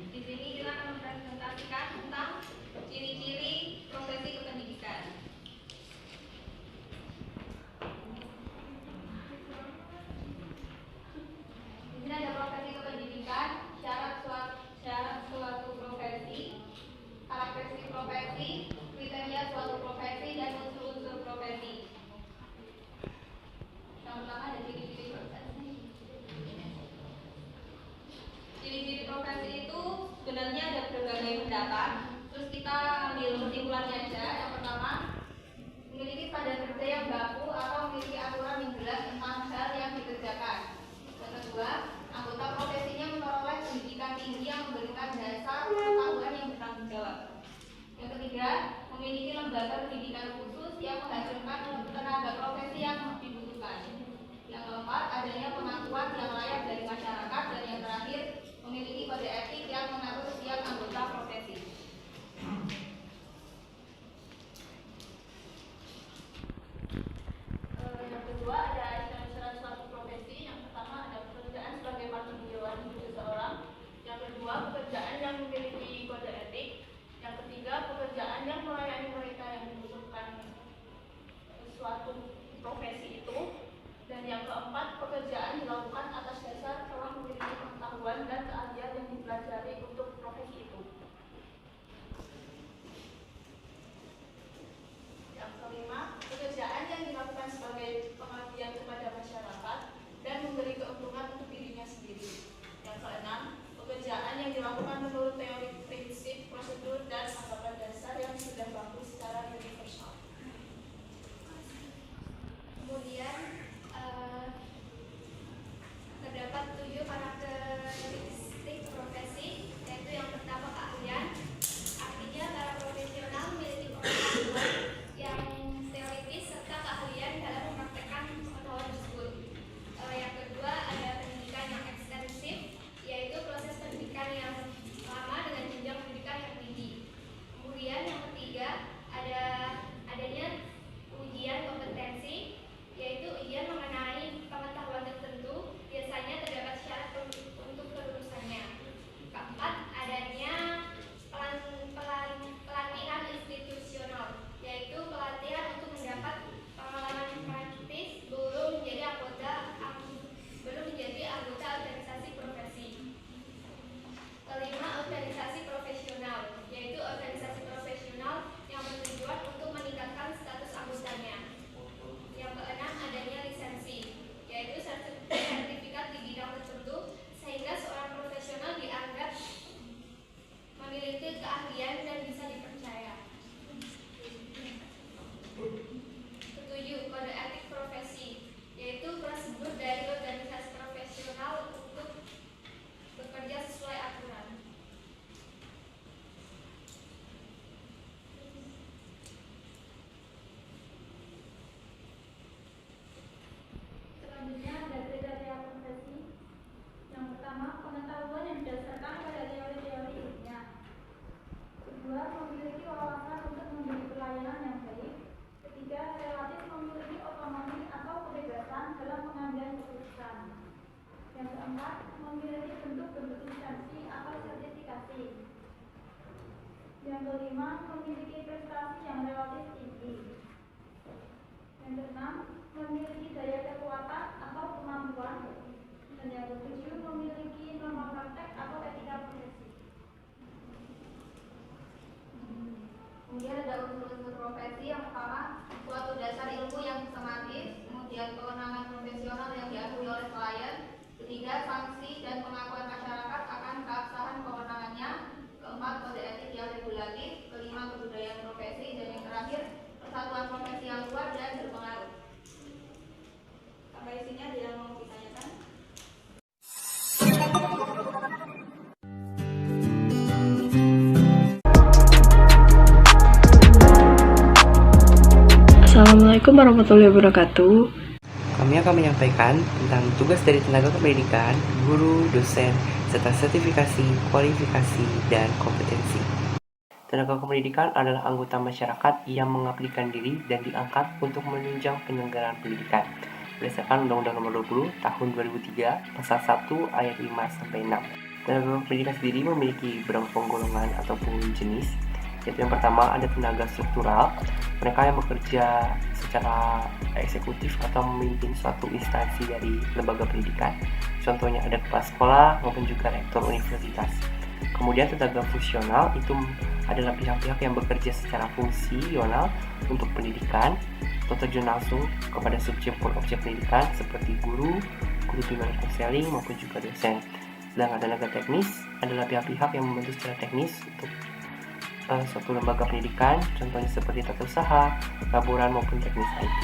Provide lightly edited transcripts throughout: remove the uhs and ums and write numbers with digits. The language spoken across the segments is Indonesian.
Di sini kita akan mempresentasikan tentang ciri-ciri profesi kependidikan. Di sini ada profesi kependidikan, syarat suatu profesi, karakteristik profesi, kriteria suatu profesi, dan unsur-unsur profesi. Yang pertama ada ciri-ciri profesi. Ciri-ciri profesi itu sebenarnya ada berbagai pendapat. Terus kita ambil kesimpulannya aja. Yang pertama, memiliki standar kerja yang baku atau memiliki aturan yang jelas tentang hal yang dikerjakan. Yang kedua, anggota profesinya memperoleh pendidikan tinggi yang memberikan dasar pengetahuan yang bertanggung jawab. Yang ketiga, memiliki lembaga pendidikan khusus yang menghasilkan tenaga profesi yang dibutuhkan. Yang keempat, adanya pengakuan yang layak dari masyarakat. Dan yang terakhir, memiliki kode etik yang mengatur setiap anggota profesi. Yang kedua ada syarat-syarat suatu profesi. Yang pertama ada pekerjaan sebagai panggilan hidup seseorang. Yang kedua, pekerjaan yang memiliki kode etik. Yang ketiga, pekerjaan yang melayani mereka yang membutuhkan suatu profesi itu. Dan yang keempat, pekerjaan dilakukan atas dasar telah memiliki pengetahuan dan keahlian yang dipelajari untuk profesi itu. Yang kelima, pekerjaan yang dilakukan sebagai pengabdian kepada masyarakat dan memberi keuntungan untuk dirinya sendiri. Yang keenam, pekerjaan yang dilakukan menurut teori prinsip, prosedur, dan anggapan dasar yang sudah baku secara universal. Kemudian terdapat 7 karakteristik profesi, yaitu yang pertama keahlian. Artinya para profesional memiliki pengetahuan yang teoritis serta keahlian dalam mempraktekkan pengetahuan tersebut. Yang kedua ada pendidikan yang ekstensif, yaitu proses pendidikan yang lama dengan jenjang pendidikan yang tinggi. Kemudian yang ketiga adanya ujian kompetensi, yaitu ujian mengenai pengetahuan tertentu, biasanya terdapat syarat untuk kelulusannya. Keempat, adanya pelatihan institusional, yaitu pelatihan untuk mendapat pengalaman praktis belum menjadi anggota organisasi profesi. Kelima, organisasi profesional, yaitu organisasi profesional yang bertujuan untuk meningkatkan status anggotanya. Yang keenam, adanya lisensi, yaitu sertifikat di bidang tertentu sehingga seorang profesional dianggap memiliki keahlian dan bisa dipercaya. Ketujuh, kode etik profesi, yaitu prosedur dari organisasi profesional untuk bekerja sesuai aturan. Selanjutnya ada kriteria profesi. Yang pertama, pengetahuan yang didasarkan pada teori-teori ilmiah. Kedua, memiliki wawasan untuk memberi pelayanan yang baik. Ketiga, relatif memiliki otonomi atau kebebasan dalam pengambilan keputusan. Yang keempat, memiliki bentuk-bentuk lisensi atau sertifikasi. Yang kelima, memiliki prestasi yang relatif tinggi. Yang keenam, memiliki daya kekuatan atau kemampuan. Dan yang ketujuh, memiliki norma praktek atau etika profesi. Kemudian ada unsur-unsur profesi. Yang pertama, suatu dasar ilmu yang sistematis. Kemudian kewenangan profesional yang diakui oleh klien. Ketiga, sanksi dan pengakuan masyarakat akan keabsahan kewenangannya. Keempat, kode etik yang regulatif. Kelima, kebudayaan profesi. Dan yang terakhir, persatuan profesi yang kuat dan berpengaruh. Sampai sini ada yang mau ditanyakan? Assalamualaikum warahmatullahi wabarakatuh. Kami akan menyampaikan tentang tugas dari tenaga kependidikan, guru, dosen, serta sertifikasi, kualifikasi, dan kompetensi. Tenaga kependidikan adalah anggota masyarakat yang mengabdikan diri dan diangkat untuk menunjang penyelenggaraan pendidikan berdasarkan Undang-Undang Nomor 20 Tahun 2003 Pasal 1 Ayat 5-6. Tenaga pendidikan sendiri memiliki beberapa golongan ataupun jenis, yaitu yang pertama ada tenaga struktural, mereka yang bekerja secara eksekutif atau memimpin suatu instansi dari lembaga pendidikan, contohnya ada kepala sekolah maupun juga rektor universitas. Kemudian tenaga fungsional itu adalah pihak-pihak yang bekerja secara fungsional untuk pendidikan atau terjun langsung kepada subjek objek pendidikan seperti guru bimbingan konseling maupun juga dosen. Sedangkan tenaga teknis adalah pihak-pihak yang membantu secara teknis untuk suatu lembaga pendidikan, contohnya seperti tata usaha, laboran maupun teknis IT.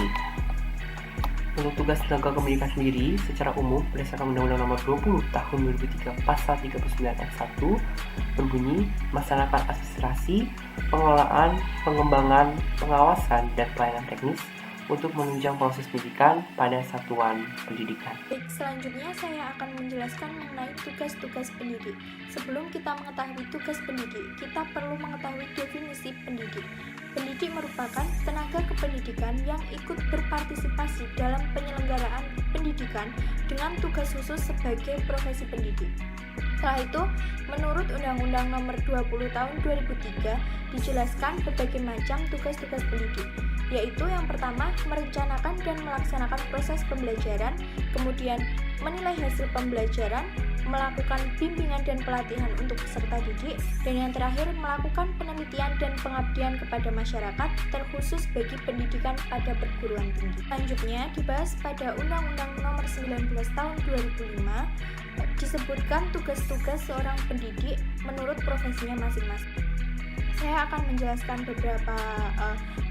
Untuk tugas tenaga pendidikan sendiri, secara umum berdasarkan Undang-Undang Nomor 20 Tahun 2003 Pasal 39 Ayat 1 berbunyi melaksanakan administrasi, pengelolaan, pengembangan, pengawasan, dan pelayanan teknis untuk menunjang proses pendidikan pada satuan pendidikan. Baik, selanjutnya saya akan menjelaskan mengenai tugas-tugas pendidik. Sebelum kita mengetahui tugas pendidik, kita perlu mengetahui definisi pendidik. Pendidik merupakan tenaga kependidikan yang ikut berpartisipasi dalam penyelenggaraan pendidikan dengan tugas khusus sebagai profesi pendidik. Setelah itu, menurut Undang-Undang Nomor 20 Tahun 2003 dijelaskan berbagai macam tugas-tugas pendidik, yaitu yang pertama merencanakan dan melaksanakan proses pembelajaran, kemudian menilai hasil pembelajaran, melakukan bimbingan dan pelatihan untuk peserta didik, dan yang terakhir melakukan penelitian dan pengabdian kepada masyarakat terkhusus bagi pendidikan pada perguruan tinggi. Selanjutnya dibahas pada Undang-Undang Nomor 19 Tahun 2005 disebutkan tugas-tugas seorang pendidik menurut profesinya masing-masing. Saya akan menjelaskan beberapa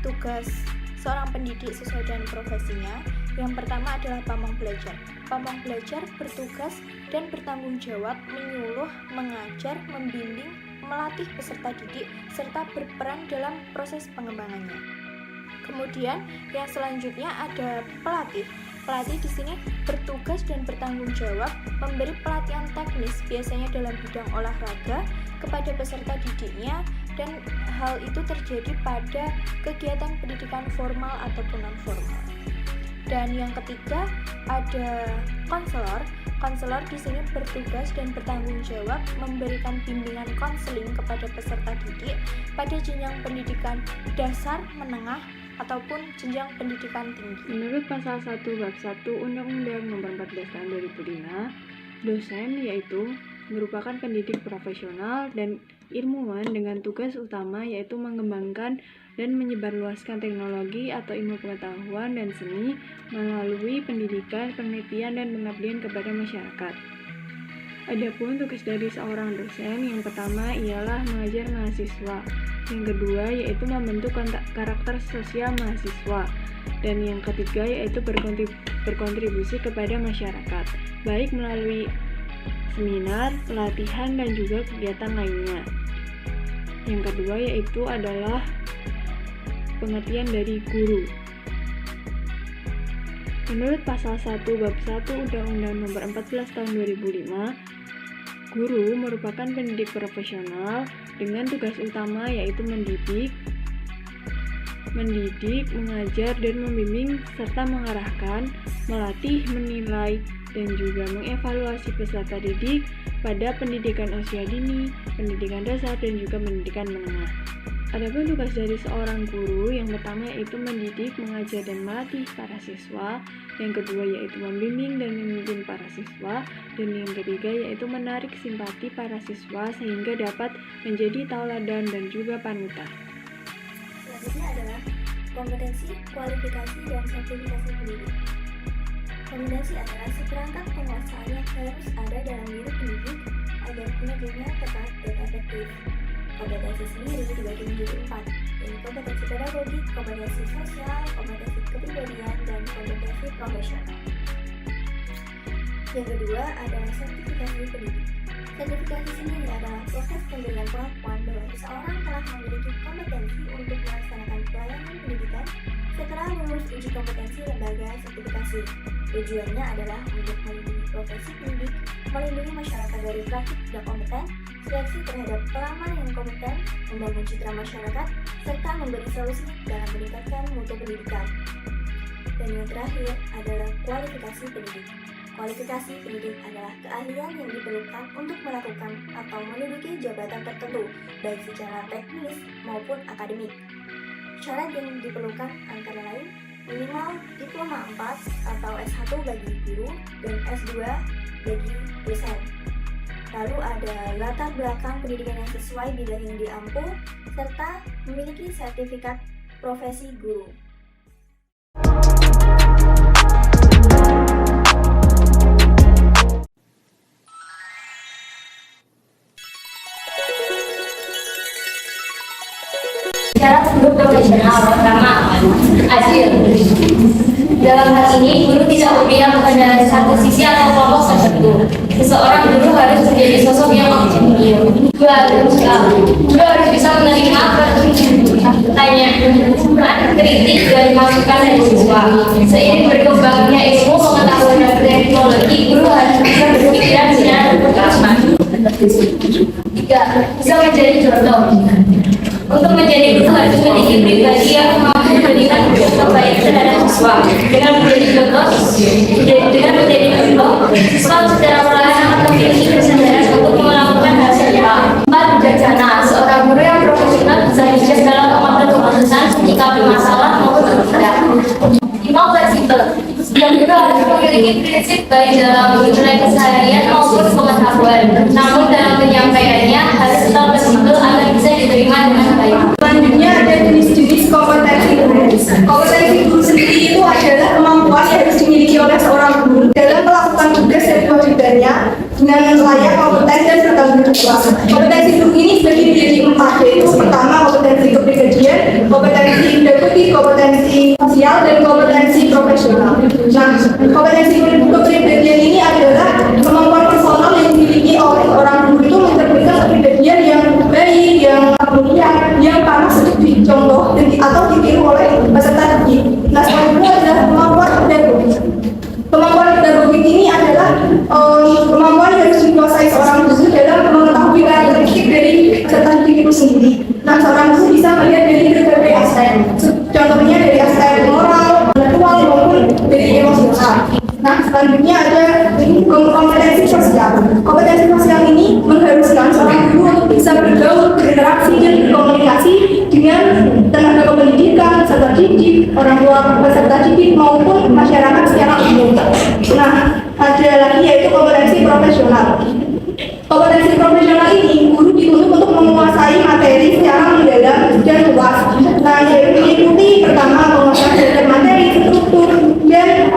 tugas seorang pendidik sesuai dengan profesinya. Yang pertama adalah pamong belajar. Pamong belajar bertugas dan bertanggung jawab menyuluh, mengajar, membimbing, melatih peserta didik, serta berperan dalam proses pengembangannya. Kemudian yang selanjutnya ada pelatih. Pelatih di sini bertugas dan bertanggung jawab memberi pelatihan teknis biasanya dalam bidang olahraga kepada peserta didiknya, dan hal itu terjadi pada kegiatan pendidikan formal ataupun non-formal. Dan yang ketiga ada konselor. Konselor di sini bertugas dan bertanggung jawab memberikan bimbingan konseling kepada peserta didik pada jenjang pendidikan dasar, menengah, ataupun jenjang pendidikan tinggi. Menurut pasal 1 bab 1 Undang-Undang Nomor 14 Tahun 2005, dosen yaitu merupakan pendidik profesional dan ilmuwan dengan tugas utama yaitu mengembangkan dan menyebarluaskan teknologi atau ilmu pengetahuan dan seni melalui pendidikan, penelitian, dan pengabdian kepada masyarakat. Adapun tugas dari seorang dosen yang pertama ialah mengajar mahasiswa, yang kedua yaitu membentuk karakter sosial mahasiswa, dan yang ketiga yaitu berkontribusi kepada masyarakat, baik melalui seminar, pelatihan, dan juga kegiatan lainnya. Yang kedua yaitu adalah pengertian dari guru. Menurut pasal 1 bab 1 Undang-Undang Nomor 14 Tahun 2005, guru merupakan pendidik profesional dengan tugas utama yaitu mendidik, mengajar, dan membimbing serta mengarahkan, melatih, menilai, dan juga mengevaluasi peserta didik pada pendidikan usia dini, pendidikan dasar, dan juga pendidikan menengah. Adapun tugas dari seorang guru yang pertama yaitu mendidik, mengajar, dan melatih para siswa, yang kedua yaitu membimbing dan memimpin para siswa, dan yang ketiga yaitu menarik simpati para siswa sehingga dapat menjadi tauladan dan juga panutan. Selanjutnya adalah kompetensi, kualifikasi, dan sertifikasi pendidik. Kompetensi adalah seperangkat penguasaan yang harus ada dalam diri pendidik agar kinerjanya tepat dan efektif. Kompetensi sendiri dibagi menjadi 4, yaitu kompetensi pedagogik, kompetensi sosial, kompetensi kepribadian, dan kompetensi profesional. Yang kedua adalah sertifikasi pendidik. Sertifikasi sendiri adalah proses pemberian pengakuan bahwa seseorang telah memiliki kompetensi untuk melaksanakan pelayanan pendidikan setelah lulus uji kompetensi lembaga sertifikasi. Tujuannya adalah untuk melindungi profesi pendidik, melindungi masyarakat dari praktik tidak kompeten, seleksi terhadap pelamar yang kompeten, membangun citra masyarakat, serta memberi solusi dalam meningkatkan mutu pendidikan. Dan yang terakhir adalah kualifikasi pendidik. Kualifikasi pendidik adalah keahlian yang diperlukan untuk melakukan atau menduduki jabatan tertentu, baik secara teknis maupun akademik. Syarat yang diperlukan antara lain minimal diploma 4 atau S1 bagi guru dan S2 bagi dosen. Lalu ada latar belakang pendidikan yang sesuai bidang yang diampu, serta memiliki sertifikat profesi guru. Syarat guru profesional pertama, adil. Dalam hal ini, guru tidak berpihak pada satu sisi atau kelompok tertentu. Seseorang guru harus menjadi sosok yang objektif. Guru harus bisa menerima pertanyaan kritik dari masukan dari siswa. Seiring berkembangnya ilmu, pengetahuan dan teknologi, guru harus bisa berpikiran secara terbuka. 3. Bisa menjadi contoh. Untuk menjadi guru harus memiliki pribadi yang mampu memberikan terbaik terhadap siswa. Dengan menjadi contoh, siswa secara perlahan akan memiliki kesadaran untuk melakukan hal serupa. 4. Bijaksana. Seorang guru yang profesional bisa bijak dalam mengambil keputusan, menyikapi masalah maupun tidak. 5. Fleksibel. Setiap guru harus memiliki prinsip baik dalam nilai keseharian maupun pengetahuan. Namun dalam penyampaiannya harus tetap fleksibel agar bisa diterima dengan baik. Selanjutnya ada jenis-jenis kompetensi guru. Kompetensi guru sendiri itu adalah kemampuan yang harus dimiliki oleh seorang guru dalam melakukan tugas dan kewajibannya dengan layak, kompeten, dan bertanggung jawab. Kompetensi guru ini dibagi menjadi 4, yaitu pertama kompetensi kepribadian, kompetensi deputi, kompetensi sosial, dan kompetensi profesional. Nah, kompetensi kepribadian ini adalah kemampuan personal yang dimiliki oleh seorang guru itu mencerminkan kepribadian yang baik, yang mulia, yang pantas untuk dicontoh atau ditiru oleh peserta didik. Nah, selanjutnya adalah kemampuan pedagogik. Kemampuan pedagogik ini adalah kemampuan yang harus dikuasai seorang guru dalam mengetahui karakteristik dari peserta didik itu sendiri. Nah, seorang guru bisa melihat dari berbagai aspek, contohnya dari aspek moral, intelektual maupun dari emosional. Nah, selanjutnya ada kompetensi sosial. Kompetensi sosial ini mengharuskan seorang guru untuk bisa bergaul, berinteraksi, dan berkomunikasi dengan tenaga pendidikan, peserta didik, orang tua peserta didik maupun masyarakat secara umum. Nah, ada lagi yaitu kompetensi profesional. Kompetensi profesional ini guru dituntut untuk menguasai materi secara mendalam dan luas. Nah, yaitu meliputi pertama penguasaan materi, struktur, dan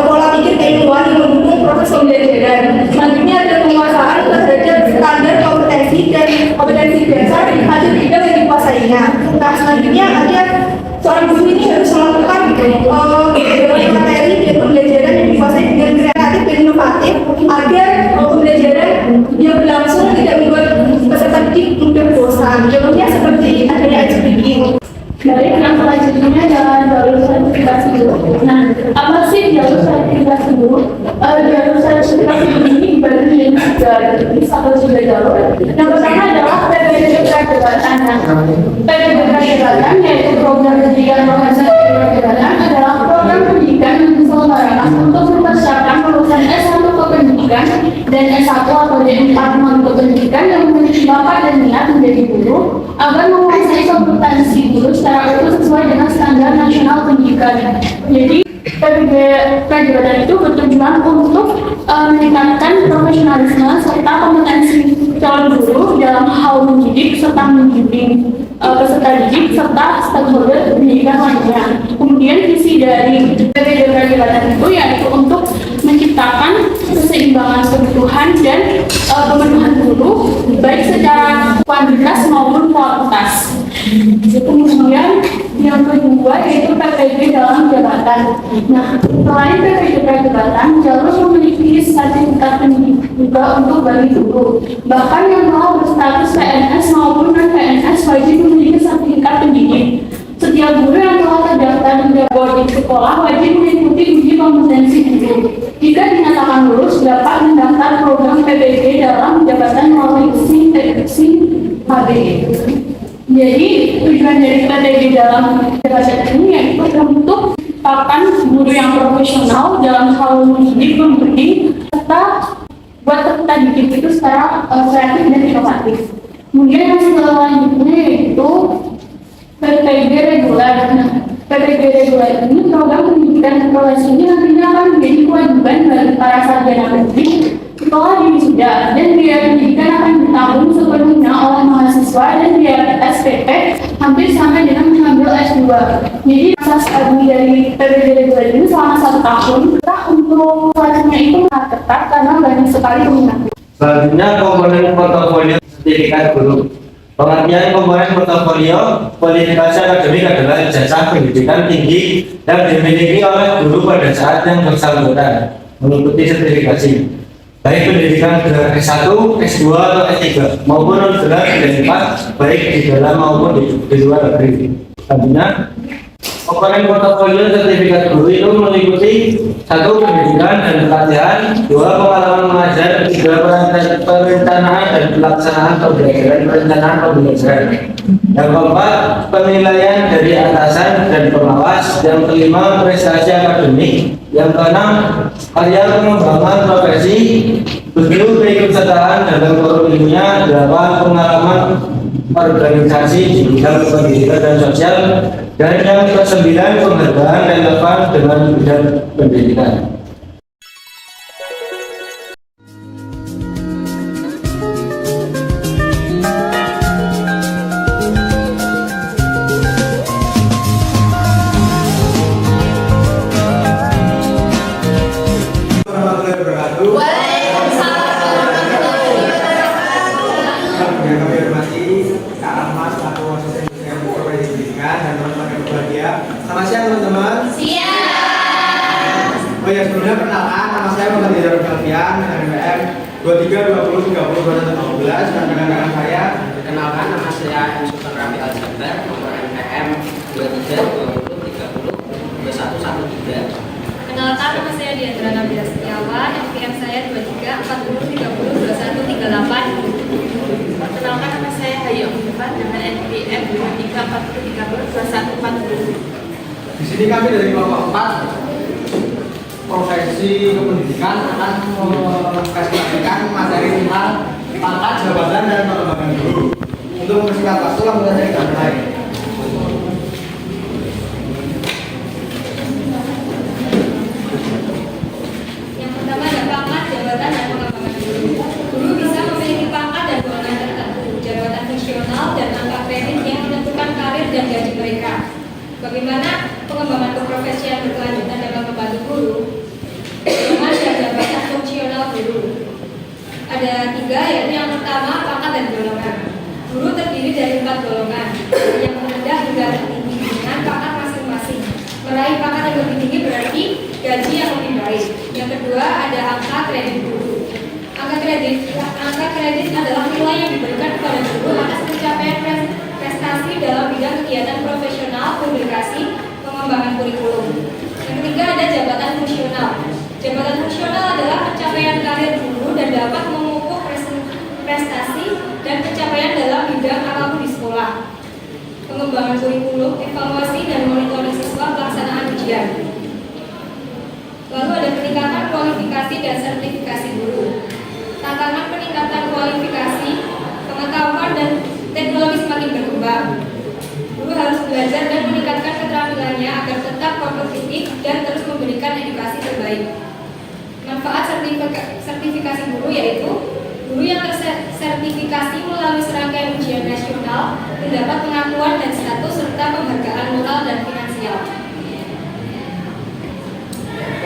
pola pikir keilmuan yang mendukung proses pembelajaran. Selanjutnya ada penguasaan terhadap standar kompetensi dan kompetensi dasar hasil bidang yang dikuasainya. Nah, selanjutnya ada seorang guru ini harus melakukan materi dan pembelajaran yang dikuasai dengan kreatif dan inovatif agar pembelajaran yang berlangsung tidak membuat peserta didik mudah bosan. Contohnya seperti adanya ice breaking. Baik, yang selanjutnya adalah jalur sertifikasi guru. Nah, apa sih jalur sertifikasi guru? Jalur sertifikasi guru ini dibagi menjadi 3 jenis atau 3 jalur. Yang pertama adalah PPDB Jabatan. PPDB Jabatan yaitu program pendidikan profesi jabatan adalah program pendidikan yang diselenggarakan untuk mempersiapkan lulusan S1 ke pendidikan dan S1 atau D4 ke pendidikan yang memiliki bakat dan minat menjadi guru agar menguasai kompetensi guru secara utuh sesuai dengan standar nasional pendidikan. Jadi PPDB jabatan itu bertujuan untuk meningkatkan profesionalisme serta kompetensi calon guru dalam hal mendidik serta membimbing peserta didik serta stakeholder pendidikan lainnya. Kemudian visi dari PPDB jabatan itu yaitu untuk menciptakan keseimbangan kebutuhan dan pemenuhan guru baik secara kuantitas maupun kualitas. Kemudian yang kedua yaitu PPDB dalam jabatan. Nah, selain PPDB jabatan, jalur memiliki sertifikat pendidik juga untuk bagi guru. Bahkan yang mau berstatus PNS maupun non PNS wajib memiliki sertifikat pendidik. Setiap guru yang telah terdaftar di boarding sekolah wajib mengikuti uji kompetensi guru. Jika dinyatakan lulus, dapat mendaftar program PPDB dalam jabatan melalui seleksi HBE. Jadi tujuan dari PPDB dalam jabatan ini yaitu untuk menciptakan guru yang profesional dalam hal mendidik, memberi, serta buat peserta didik itu secara kreatif dan inovatif. Kemudian yang selanjutnya yaitu PPG reguler. Nah, PPG reguler ini program pendidikan berprofesi ini nantinya akan menjadi kewajiban bagi para sarjana pendidik sekolah di wisuda, dan biaya pendidikan akan ditanggung sepenuhnya oleh mahasiswa, dan biaya SPP hampir sampai dengan mengambil S2. Jadi masa studi dari PPG reguler ini selama 1 tahun. Nah, untuk selanjutnya itu sangat ketat karena banyak sekali peminat. Selanjutnya komponen portofolio sertifikat guru. Pengertian komponen portofolio kualifikasi akademik adalah ijazah pendidikan tinggi yang dimiliki oleh guru pada saat yang bersangkutan mengikuti sertifikasi, baik pendidikan gelar S1, S2, atau S3 maupun gelar D4 baik di dalam maupun di luar negeri. Selanjutnya, komponen portofolio sertifikat guru itu meliputi 1. Pendidikan dan pelatihan, 2. Pengalaman mengajar, 3. Perencanaan dan pelaksanaan pembelajaran, perencanaan pembelajaran. Yang keempat, penilaian dari atasan dan pengawas. Yang kelima, prestasi akademik. Yang keenam, karya pengembangan profesi. 7. Keikutsertaan dalam forum ilmiah. 8. Pengalaman organisasi di bidang pendidikan dan sosial. Dan yang ke-9, penghargaan relevan dengan bidang pendidikan. Selamat siang teman-teman. Siang. Oh ya, sebelumnya perkenalkan, nama saya Muhammad Hidayat Alfian, NPM 23 20 30 2015, dan rekan-rekan saya. Perkenalkan, nama saya Yusuf Rafi Al-Jabar, nomor NPM 23 20 30 21 13. Kenalkan, nama saya Diandra Nabila Setiawan, NPM saya 23 40 30 21 38. Kenalkan, nama saya Hayu Umifat dengan NPM 23 40 30 21 40. Di sini kami dari kelompok 4 profesi kependidikan akan mempresentasikan materi tentang pangkat, jabatan, dan pengembangan guru. Untuk mempersingkat waktu, langsung saja kita mulai. Yang pertama ada pangkat, jabatan, dan pengembangan guru. Guru bisa memiliki pangkat dan golongan tertentu, jabatan fungsional, dan angka kredit yang menentukan karir dan gaji mereka. Bagaimana pengembangan keprofesian berkelanjutan dalam membantu guru? Golongan dan jabatan fungsional guru. Ada 3, yaitu yang pertama pangkat dan golongan. Guru terdiri dari 4 golongan, yang rendah hingga tertinggi dengan pangkat masing-masing. Meraih pangkat yang lebih tinggi berarti gaji yang lebih baik. Yang kedua ada angka kredit guru. Angka kredit adalah nilai yang diberikan kepada guru atas pencapaian prestasi dalam bidang kegiatan profesional, publikasi, pengembangan kurikulum. Yang ketiga ada jabatan fungsional. Jabatan fungsional adalah pencapaian karir guru dan dapat memupuk prestasi dan pencapaian dalam bidang apapun di sekolah. Pengembangan kurikulum, evaluasi, dan monitoring siswa pelaksanaan ujian. Lalu ada peningkatan kualifikasi dan sertifikasi guru. Tantangan peningkatan kualifikasi, pengetahuan, dan teknologi semakin berkembang. Guru harus belajar dan meningkatkan keterampilannya agar tetap kompetitif dan terus memberikan edukasi terbaik. Manfaat sertifikasi guru yaitu guru yang tersertifikasi melalui serangkaian ujian nasional mendapat pengakuan dan status serta penghargaan moral dan finansial.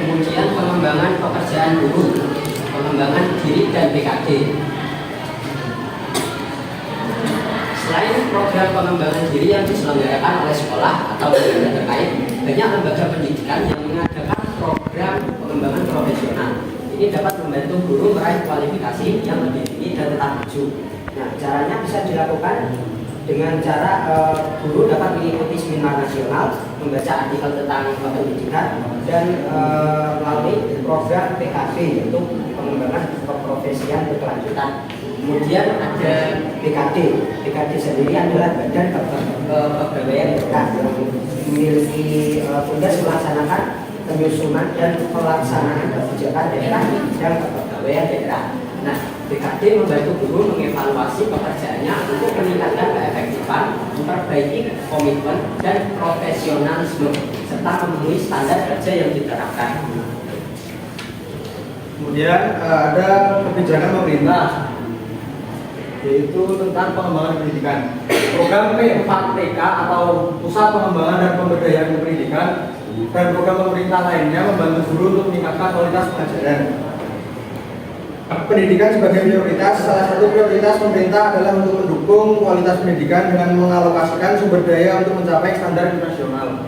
Kemudian pengembangan pekerjaan guru, pengembangan diri dan BKD. Selain program pengembangan diri yang diselenggarakan oleh sekolah atau lembaga terkait, banyak lembaga pendidikan yang mengadakan program pengembangan profesional. Ini dapat membantu guru meraih kualifikasi yang lebih tinggi dan tetap maju. Nah, caranya bisa dilakukan dengan cara guru dapat mengikuti seminar nasional, membaca artikel tentang pendidikan, dan melalui program PKB yaitu pengembangan keprofesian berkelanjutan. Kemudian ada BKD. BKD sendiri adalah Badan Kepegawaian Daerah yang memiliki tugas melaksanakan penyusunan dan pelaksanaan kebijakan daerah dan kepegawaian daerah. Nah, BKD membantu guru mengevaluasi pekerjaannya untuk meningkatkan keefektifan, memperbaiki komitmen dan profesionalisme, serta memenuhi standar kerja yang diterapkan. Kemudian ada kebijakan pemerintah, yaitu tentang pengembangan pendidikan. Program P4TK atau Pusat Pengembangan dan Pemberdayaan Pendidikan dan program pemerintah lainnya membantu guru untuk meningkatkan kualitas pengajaran. Pendidikan sebagai prioritas, salah satu prioritas pemerintah adalah untuk mendukung kualitas pendidikan dengan mengalokasikan sumber daya untuk mencapai standar internasional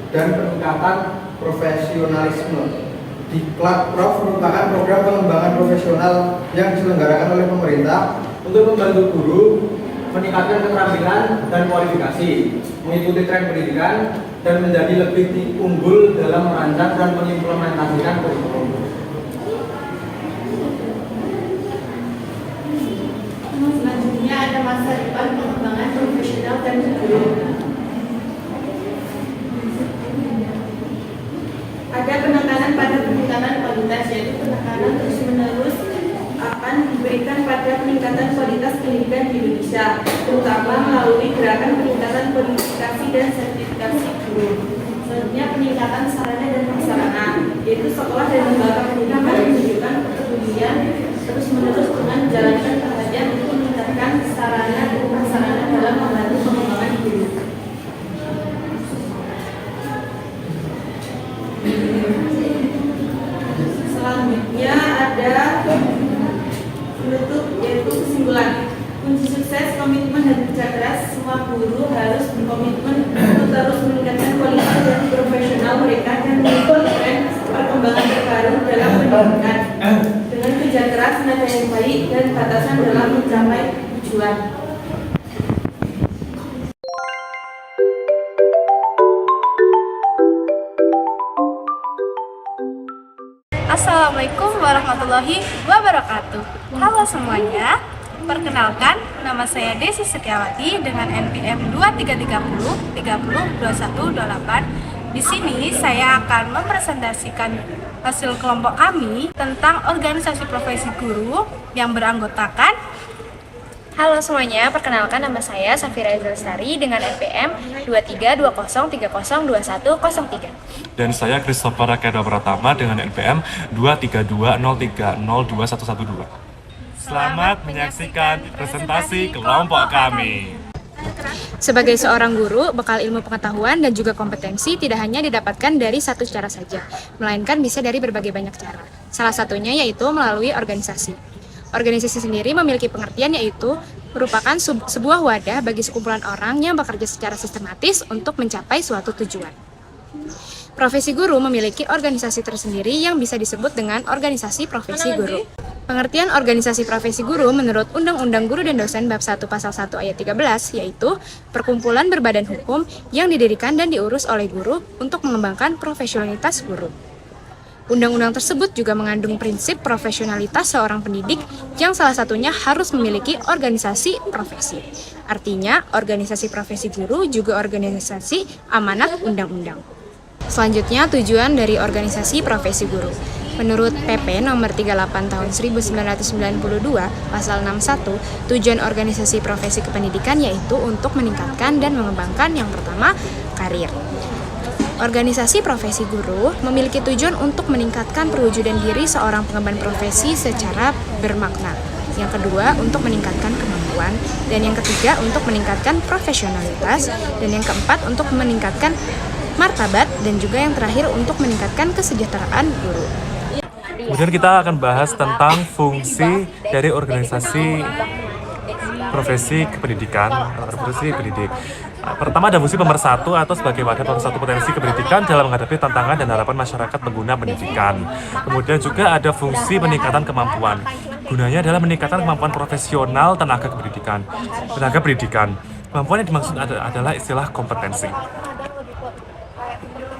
dan peningkatan profesionalisme. Diklat Prof merupakan program pengembangan profesional yang diselenggarakan oleh pemerintah untuk membantu guru meningkatkan keterampilan dan kualifikasi, mengikuti tren pendidikan, dan menjadi lebih unggul dalam merancang dan mengimplementasikan kurikulum. Selanjutnya ada masa depan pengembangan profesional dan guru. Ada penekanan pada peningkatan kualitas, yaitu penekanan terus-menerus akan diberikan pada peningkatan kualitas pendidikan di Indonesia, terutama melalui gerakan peningkatan kualifikasi dan sertifikasi guru. Selanjutnya peningkatan sarana dan prasarana, yaitu sekolah dan lembaga pendidikan menunjukkan kepedulian terus-menerus dengan menjalankan perhatian untuk meningkatkan sarana dan prasarana dalam membantu pengembangan guru. Selanjutnya ada penutup, yaitu kesimpulan. Kunci sukses, komitmen dan kerja keras. Semua guru harus berkomitmen untuk terus meningkatkan kualitas dan profesional mereka dan mengikuti tren perkembangan terbaru dalam pendidikan dengan kerja keras, nada yang baik, dan batasan dalam mencapai tujuan. Assalamualaikum warahmatullahi wabarakatuh. Halo semuanya, perkenalkan nama saya Desi Setiawati dengan NPM 2330 302128. Di sini saya akan mempresentasikan hasil kelompok kami tentang organisasi profesi guru yang beranggotakan. Halo semuanya, perkenalkan nama saya Safira Lestari dengan NPM 2320302103. Dan saya Christopher Rakeda Pratama dengan NPM 23203021112. Selamat menyaksikan presentasi kelompok kami. Sebagai seorang guru, bekal ilmu pengetahuan dan juga kompetensi tidak hanya didapatkan dari satu cara saja, melainkan bisa dari berbagai banyak cara. Salah satunya yaitu melalui organisasi. Organisasi sendiri memiliki pengertian yaitu merupakan sebuah wadah bagi sekumpulan orang yang bekerja secara sistematis untuk mencapai suatu tujuan. Profesi guru memiliki organisasi tersendiri yang bisa disebut dengan organisasi profesi guru. Pengertian organisasi profesi guru menurut Undang-Undang Guru dan Dosen Bab 1 Pasal 1 Ayat 13 yaitu perkumpulan berbadan hukum yang didirikan dan diurus oleh guru untuk mengembangkan profesionalitas guru. Undang-undang tersebut juga mengandung prinsip profesionalitas seorang pendidik yang salah satunya harus memiliki organisasi profesi. Artinya, organisasi profesi guru juga organisasi amanat undang-undang. Selanjutnya, tujuan dari organisasi profesi guru. Menurut PP nomor 38 tahun 1992 pasal 61, tujuan organisasi profesi kependidikan yaitu untuk meningkatkan dan mengembangkan yang pertama, karir. Organisasi profesi guru memiliki tujuan untuk meningkatkan perwujudan diri seorang pengemban profesi secara bermakna. Yang kedua, untuk meningkatkan kemampuan. Dan yang ketiga, untuk meningkatkan profesionalitas. Dan yang keempat, untuk meningkatkan martabat. Dan juga yang terakhir, untuk meningkatkan kesejahteraan guru. Kemudian kita akan bahas tentang fungsi dari organisasi profesi kependidikan atau profesi pendidik. Pertama ada fungsi pemersatu atau sebagai wadah pemersatu potensi kependidikan dalam menghadapi tantangan dan harapan masyarakat pengguna pendidikan. Kemudian juga ada fungsi peningkatan kemampuan. Gunanya adalah meningkatkan kemampuan profesional tenaga pendidikan. Kemampuan yang dimaksud adalah istilah kompetensi.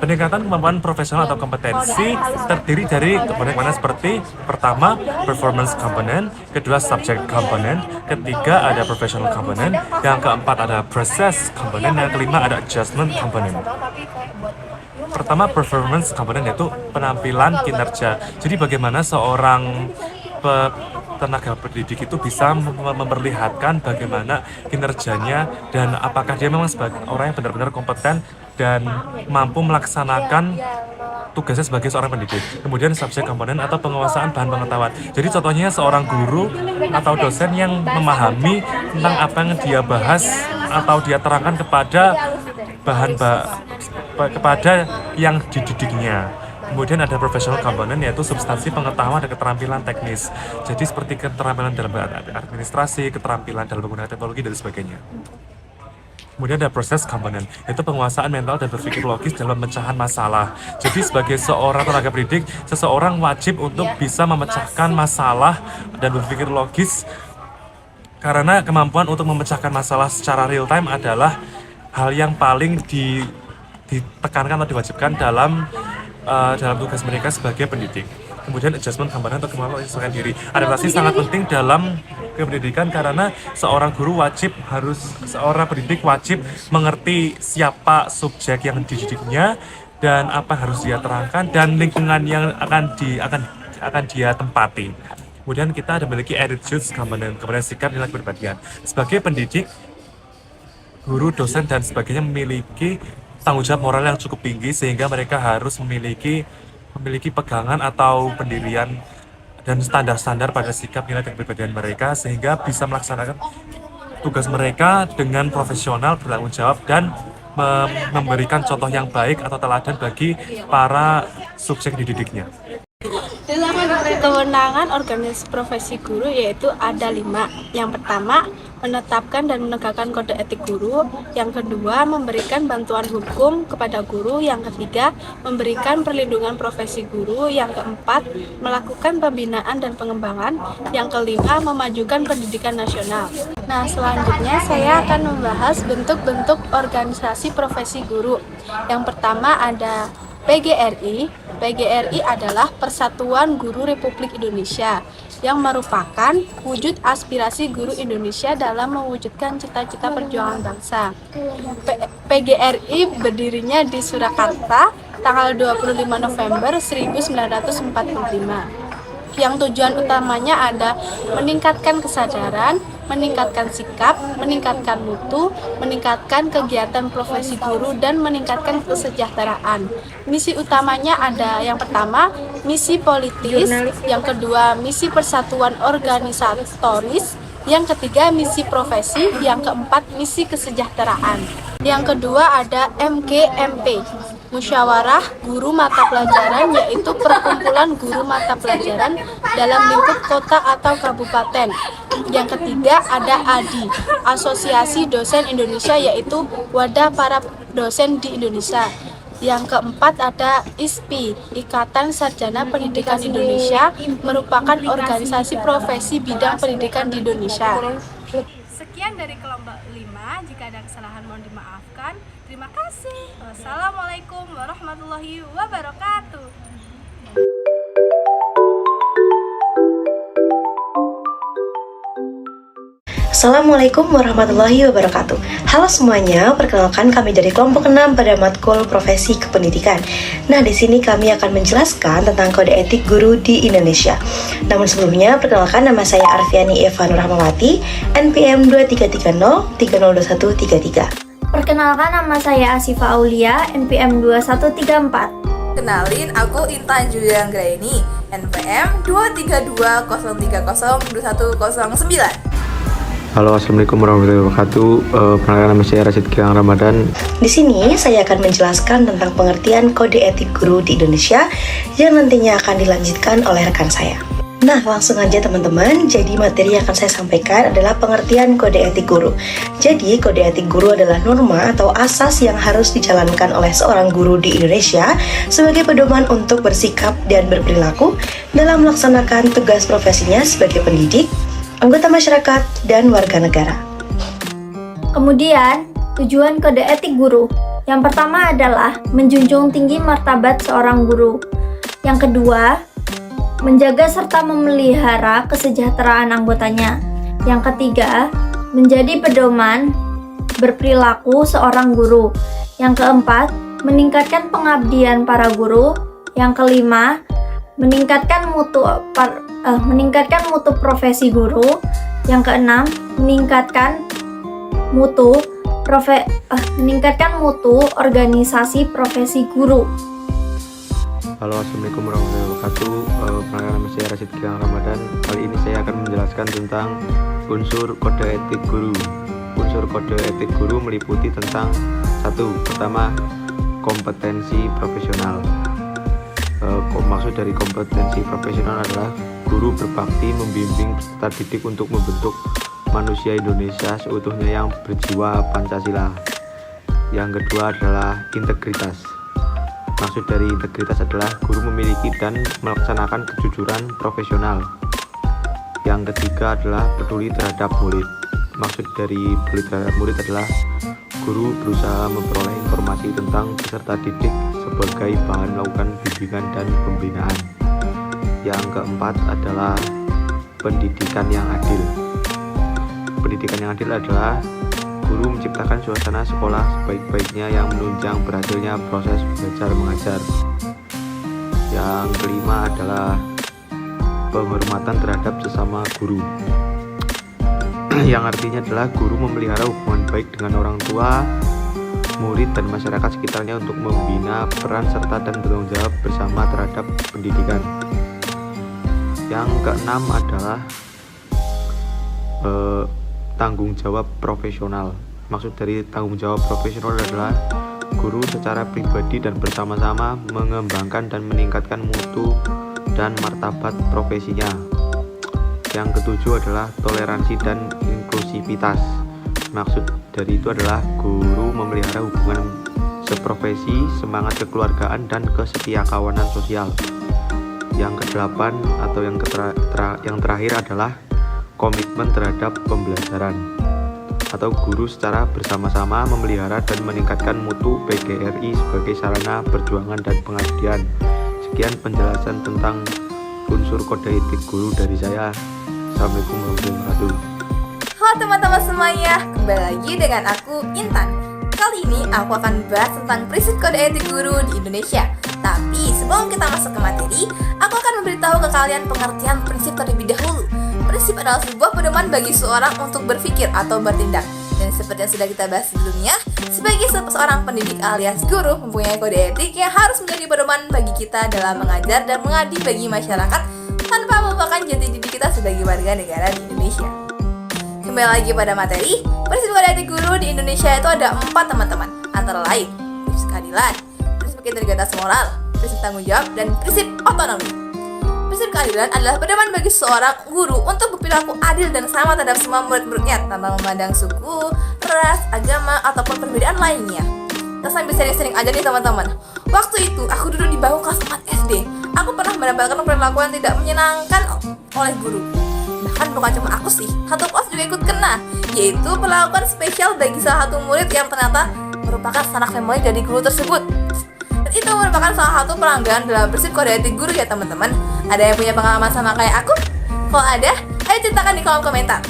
Peningkatan kemampuan profesional atau kompetensi terdiri dari komponen seperti pertama performance component, kedua subject component, ketiga ada professional component, yang keempat ada process component, yang kelima ada adjustment component. Pertama performance component yaitu penampilan kinerja. Jadi bagaimana seorang tenaga pendidik itu bisa memperlihatkan bagaimana kinerjanya dan apakah dia memang sebagai orang yang benar-benar kompeten dan mampu melaksanakan tugasnya sebagai seorang pendidik. Kemudian subject komponen atau penguasaan bahan pengetahuan. Jadi contohnya seorang guru atau dosen yang memahami tentang apa yang dia bahas atau dia terangkan kepada kepada yang dididiknya. Kemudian ada professional component yaitu substansi pengetahuan dan keterampilan teknis. Jadi seperti keterampilan dalam administrasi, keterampilan dalam menggunakan teknologi dan sebagainya. Kemudian ada proses component, yaitu penguasaan mental dan berpikir logis dalam pemecahan masalah. Jadi sebagai seorang tenaga pendidik, seseorang wajib untuk bisa memecahkan masalah dan berpikir logis karena kemampuan untuk memecahkan masalah secara real time adalah hal yang paling ditekankan atau diwajibkan dalam tugas mereka sebagai pendidik. Kemudian adjustment component atau kemampuan menyesuaikan diri. Adaptasi sangat penting dalam pendidikan karena seorang pendidik wajib mengerti siapa subjek yang dididiknya dan apa yang harus dia terangkan dan lingkungan yang akan dia tempati. Kemudian kita ada memiliki attitude component, kemudian sikap nilai kepribadian. Sebagai pendidik, guru, dosen dan sebagainya memiliki tanggung jawab moral yang cukup tinggi sehingga mereka harus memiliki pegangan atau pendirian dan standar-standar pada sikap nilai dan kepribadian mereka sehingga bisa melaksanakan tugas mereka dengan profesional, bertanggung jawab dan memberikan contoh yang baik atau teladan bagi para subjek dididiknya. Kewenangan organisasi profesi guru yaitu ada 5. Yang pertama, menetapkan dan menegakkan kode etik guru. Yang kedua, memberikan bantuan hukum kepada guru. Yang ketiga, memberikan perlindungan profesi guru. Yang keempat, melakukan pembinaan dan pengembangan. Yang kelima, memajukan pendidikan nasional. Nah, selanjutnya saya akan membahas bentuk-bentuk organisasi profesi guru. Yang pertama ada PGRI. PGRI adalah Persatuan Guru Republik Indonesia yang merupakan wujud aspirasi guru Indonesia dalam mewujudkan cita-cita perjuangan bangsa. PGRI berdirinya di Surakarta tanggal 25 November 1945. Yang tujuan utamanya ada meningkatkan kesadaran, meningkatkan sikap, meningkatkan mutu, meningkatkan kegiatan profesi guru, dan meningkatkan kesejahteraan. Misi utamanya ada yang pertama, misi politis, yang kedua, misi persatuan organisatoris, yang ketiga, misi profesi, yang keempat, misi kesejahteraan. Yang kedua ada MGMP, Musyawarah Guru Mata Pelajaran, yaitu perkumpulan guru mata pelajaran dalam lingkup kota atau kabupaten. Yang ketiga ada ADI, Asosiasi Dosen Indonesia, yaitu wadah para dosen di Indonesia. Yang keempat ada ISPI, Ikatan Sarjana Pendidikan Indonesia, merupakan organisasi profesi bidang pendidikan di Indonesia. Sekian dari kelompok 5, jika ada kesalahan mohon dimaafkan. Terima kasih. Wassalamualaikum warahmatullahi wabarakatuh. Assalamualaikum warahmatullahi wabarakatuh. Halo semuanya, perkenalkan kami dari kelompok 6 pada matkul profesi kependidikan. Nah, di sini kami akan menjelaskan tentang kode etik guru di Indonesia. Namun sebelumnya, perkenalkan nama saya Arfiani Eva Nur Rahmawati, NPM 2330302133. Perkenalkan nama saya Asifa Aulia, NPM 2134. Kenalin, aku Intan Julian Graini, NPM 23203021009. Halo, assalamualaikum warahmatullahi wabarakatuh. Perkenalkan nama saya Rashid Gilang Ramadan. Di sini saya akan menjelaskan tentang pengertian kode etik guru di Indonesia yang nantinya akan dilanjutkan oleh rekan saya. Nah, langsung aja teman-teman. Jadi materi yang akan saya sampaikan adalah pengertian kode etik guru. Jadi kode etik guru adalah norma atau asas yang harus dijalankan oleh seorang guru di Indonesia sebagai pedoman untuk bersikap dan berperilaku dalam melaksanakan tugas profesinya sebagai pendidik, anggota masyarakat, dan warga negara. Kemudian, tujuan kode etik guru. Yang pertama adalah menjunjung tinggi martabat seorang guru. Yang kedua, menjaga serta memelihara kesejahteraan anggotanya. Yang ketiga, menjadi pedoman berperilaku seorang guru. Yang keempat, meningkatkan pengabdian para guru. Yang kelima, meningkatkan mutu profesi guru. Yang keenam, meningkatkan mutu organisasi profesi guru. Halo, assalamualaikum warahmatullahi wabarakatuh. Perkenalkan, nama saya Rashid Gilang Ramadan. Kali ini saya akan menjelaskan tentang unsur kode etik guru. Unsur kode etik guru meliputi tentang pertama, kompetensi profesional. Maksud dari kompetensi profesional adalah guru berbakti membimbing peserta didik untuk membentuk manusia Indonesia seutuhnya yang berjiwa Pancasila. Yang kedua adalah integritas. Maksud dari integritas adalah guru memiliki dan melaksanakan kejujuran profesional. Yang ketiga adalah peduli terhadap murid. Maksud dari peduli terhadap murid adalah guru berusaha memperoleh informasi tentang peserta didik sebagai bahan melakukan bimbingan dan pembinaan. Yang keempat adalah pendidikan yang adil. Pendidikan yang adil adalah guru menciptakan suasana sekolah sebaik-baiknya yang menunjang berhasilnya proses belajar mengajar. Yang kelima adalah penghormatan terhadap sesama guru. Yang artinya adalah guru memelihara hubungan baik dengan orang tua, murid, dan masyarakat sekitarnya untuk membina peran serta dan bertanggung jawab bersama terhadap pendidikan. Yang keenam adalah tanggung jawab profesional. Maksud dari tanggung jawab profesional adalah guru secara pribadi dan bersama-sama mengembangkan dan meningkatkan mutu dan martabat profesinya. Yang ketujuh adalah toleransi dan inklusivitas. Maksud dari itu adalah guru memelihara hubungan seprofesi, semangat kekeluargaan, dan kesetiakawanan sosial. Yang kedelapan atau yang terakhir adalah komitmen terhadap pembelajaran, atau guru secara bersama-sama memelihara dan meningkatkan mutu PGRI sebagai sarana perjuangan dan pengabdian. Sekian penjelasan tentang unsur kode etik guru dari saya. Assalamualaikum warahmatullahi wabarakatuh. Halo teman-teman semuanya, kembali lagi dengan aku Intan. Kali ini aku akan bahas tentang prinsip kode etik guru di Indonesia. Tapi sebelum kita masuk ke materi, aku akan memberitahu ke kalian pengertian prinsip terlebih dahulu. Prinsip adalah sebuah pedoman bagi seorang untuk berpikir atau bertindak. Dan seperti yang sudah kita bahas sebelumnya, sebagai seorang pendidik alias guru mempunyai kode etik yang harus menjadi pedoman bagi kita dalam mengajar dan mengabdi bagi masyarakat tanpa melupakan jati diri kita sebagai warga negara di Indonesia. Kembali lagi pada materi, prinsip kode etik guru di Indonesia itu ada 4 teman-teman, antara lain prinsip keadilan, prinsip integritas moral, prinsip tanggung jawab, dan prinsip otonomi. Prinsip keadilan adalah pedoman bagi seorang guru untuk berperilaku adil dan sama terhadap semua murid-muridnya tanpa memandang suku, ras, agama, ataupun perbedaan lainnya. Kita sambil sering-sering aja nih teman-teman. Waktu itu aku duduk di bangku kelas 4 SD. Aku pernah mendapatkan perilaku yang tidak menyenangkan oleh guru. Bahkan bukan cuma aku sih, satu kelas juga ikut kena, yaitu perlakuan spesial bagi salah satu murid yang ternyata merupakan sanak famili dari guru tersebut. Dan itu merupakan salah satu pelanggaran dalam prinsip kode etik guru ya teman-teman. Ada yang punya pengalaman sama kayak aku? Kalau ada, ayo ceritakan di kolom komentar.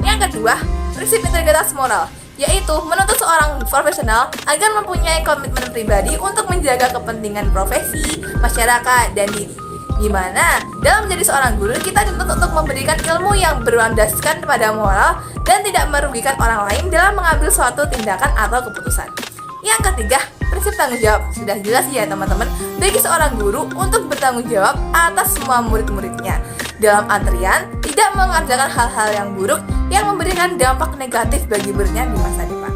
Yang kedua, prinsip integritas moral, yaitu menuntut seorang profesional agar mempunyai komitmen pribadi untuk menjaga kepentingan profesi, masyarakat, dan diri. Di mana dalam menjadi seorang guru kita dituntut untuk memberikan ilmu yang berlandaskan pada moral dan tidak merugikan orang lain dalam mengambil suatu tindakan atau keputusan. Yang ketiga, prinsip tanggung jawab. Sudah jelas ya teman-teman, bagi seorang guru untuk bertanggung jawab atas semua murid-muridnya. Dalam artian, tidak mengerjakan hal-hal yang buruk yang memberikan dampak negatif bagi muridnya di masa depan.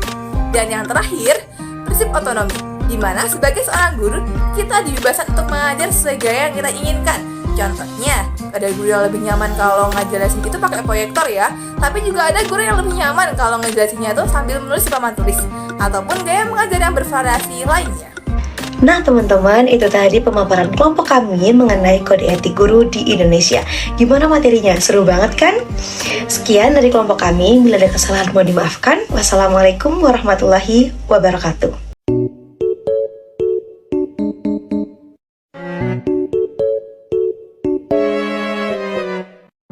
Dan yang terakhir, prinsip otonomi, di mana sebagai seorang guru, kita dibebaskan untuk mengajar sesuai gaya yang kita inginkan. Contohnya, ada guru yang lebih nyaman kalau ngejelasin itu pakai proyektor ya, tapi juga ada guru yang lebih nyaman kalau ngejelasinnya itu sambil menulis di papan tulis, ataupun gaya mengajar yang bervariasi lainnya. Nah teman-teman, itu tadi pemaparan kelompok kami mengenai kode etik guru di Indonesia. Gimana materinya? Seru banget kan? Sekian dari kelompok kami, bila ada kesalahan mohon dimaafkan. Wassalamualaikum warahmatullahi wabarakatuh.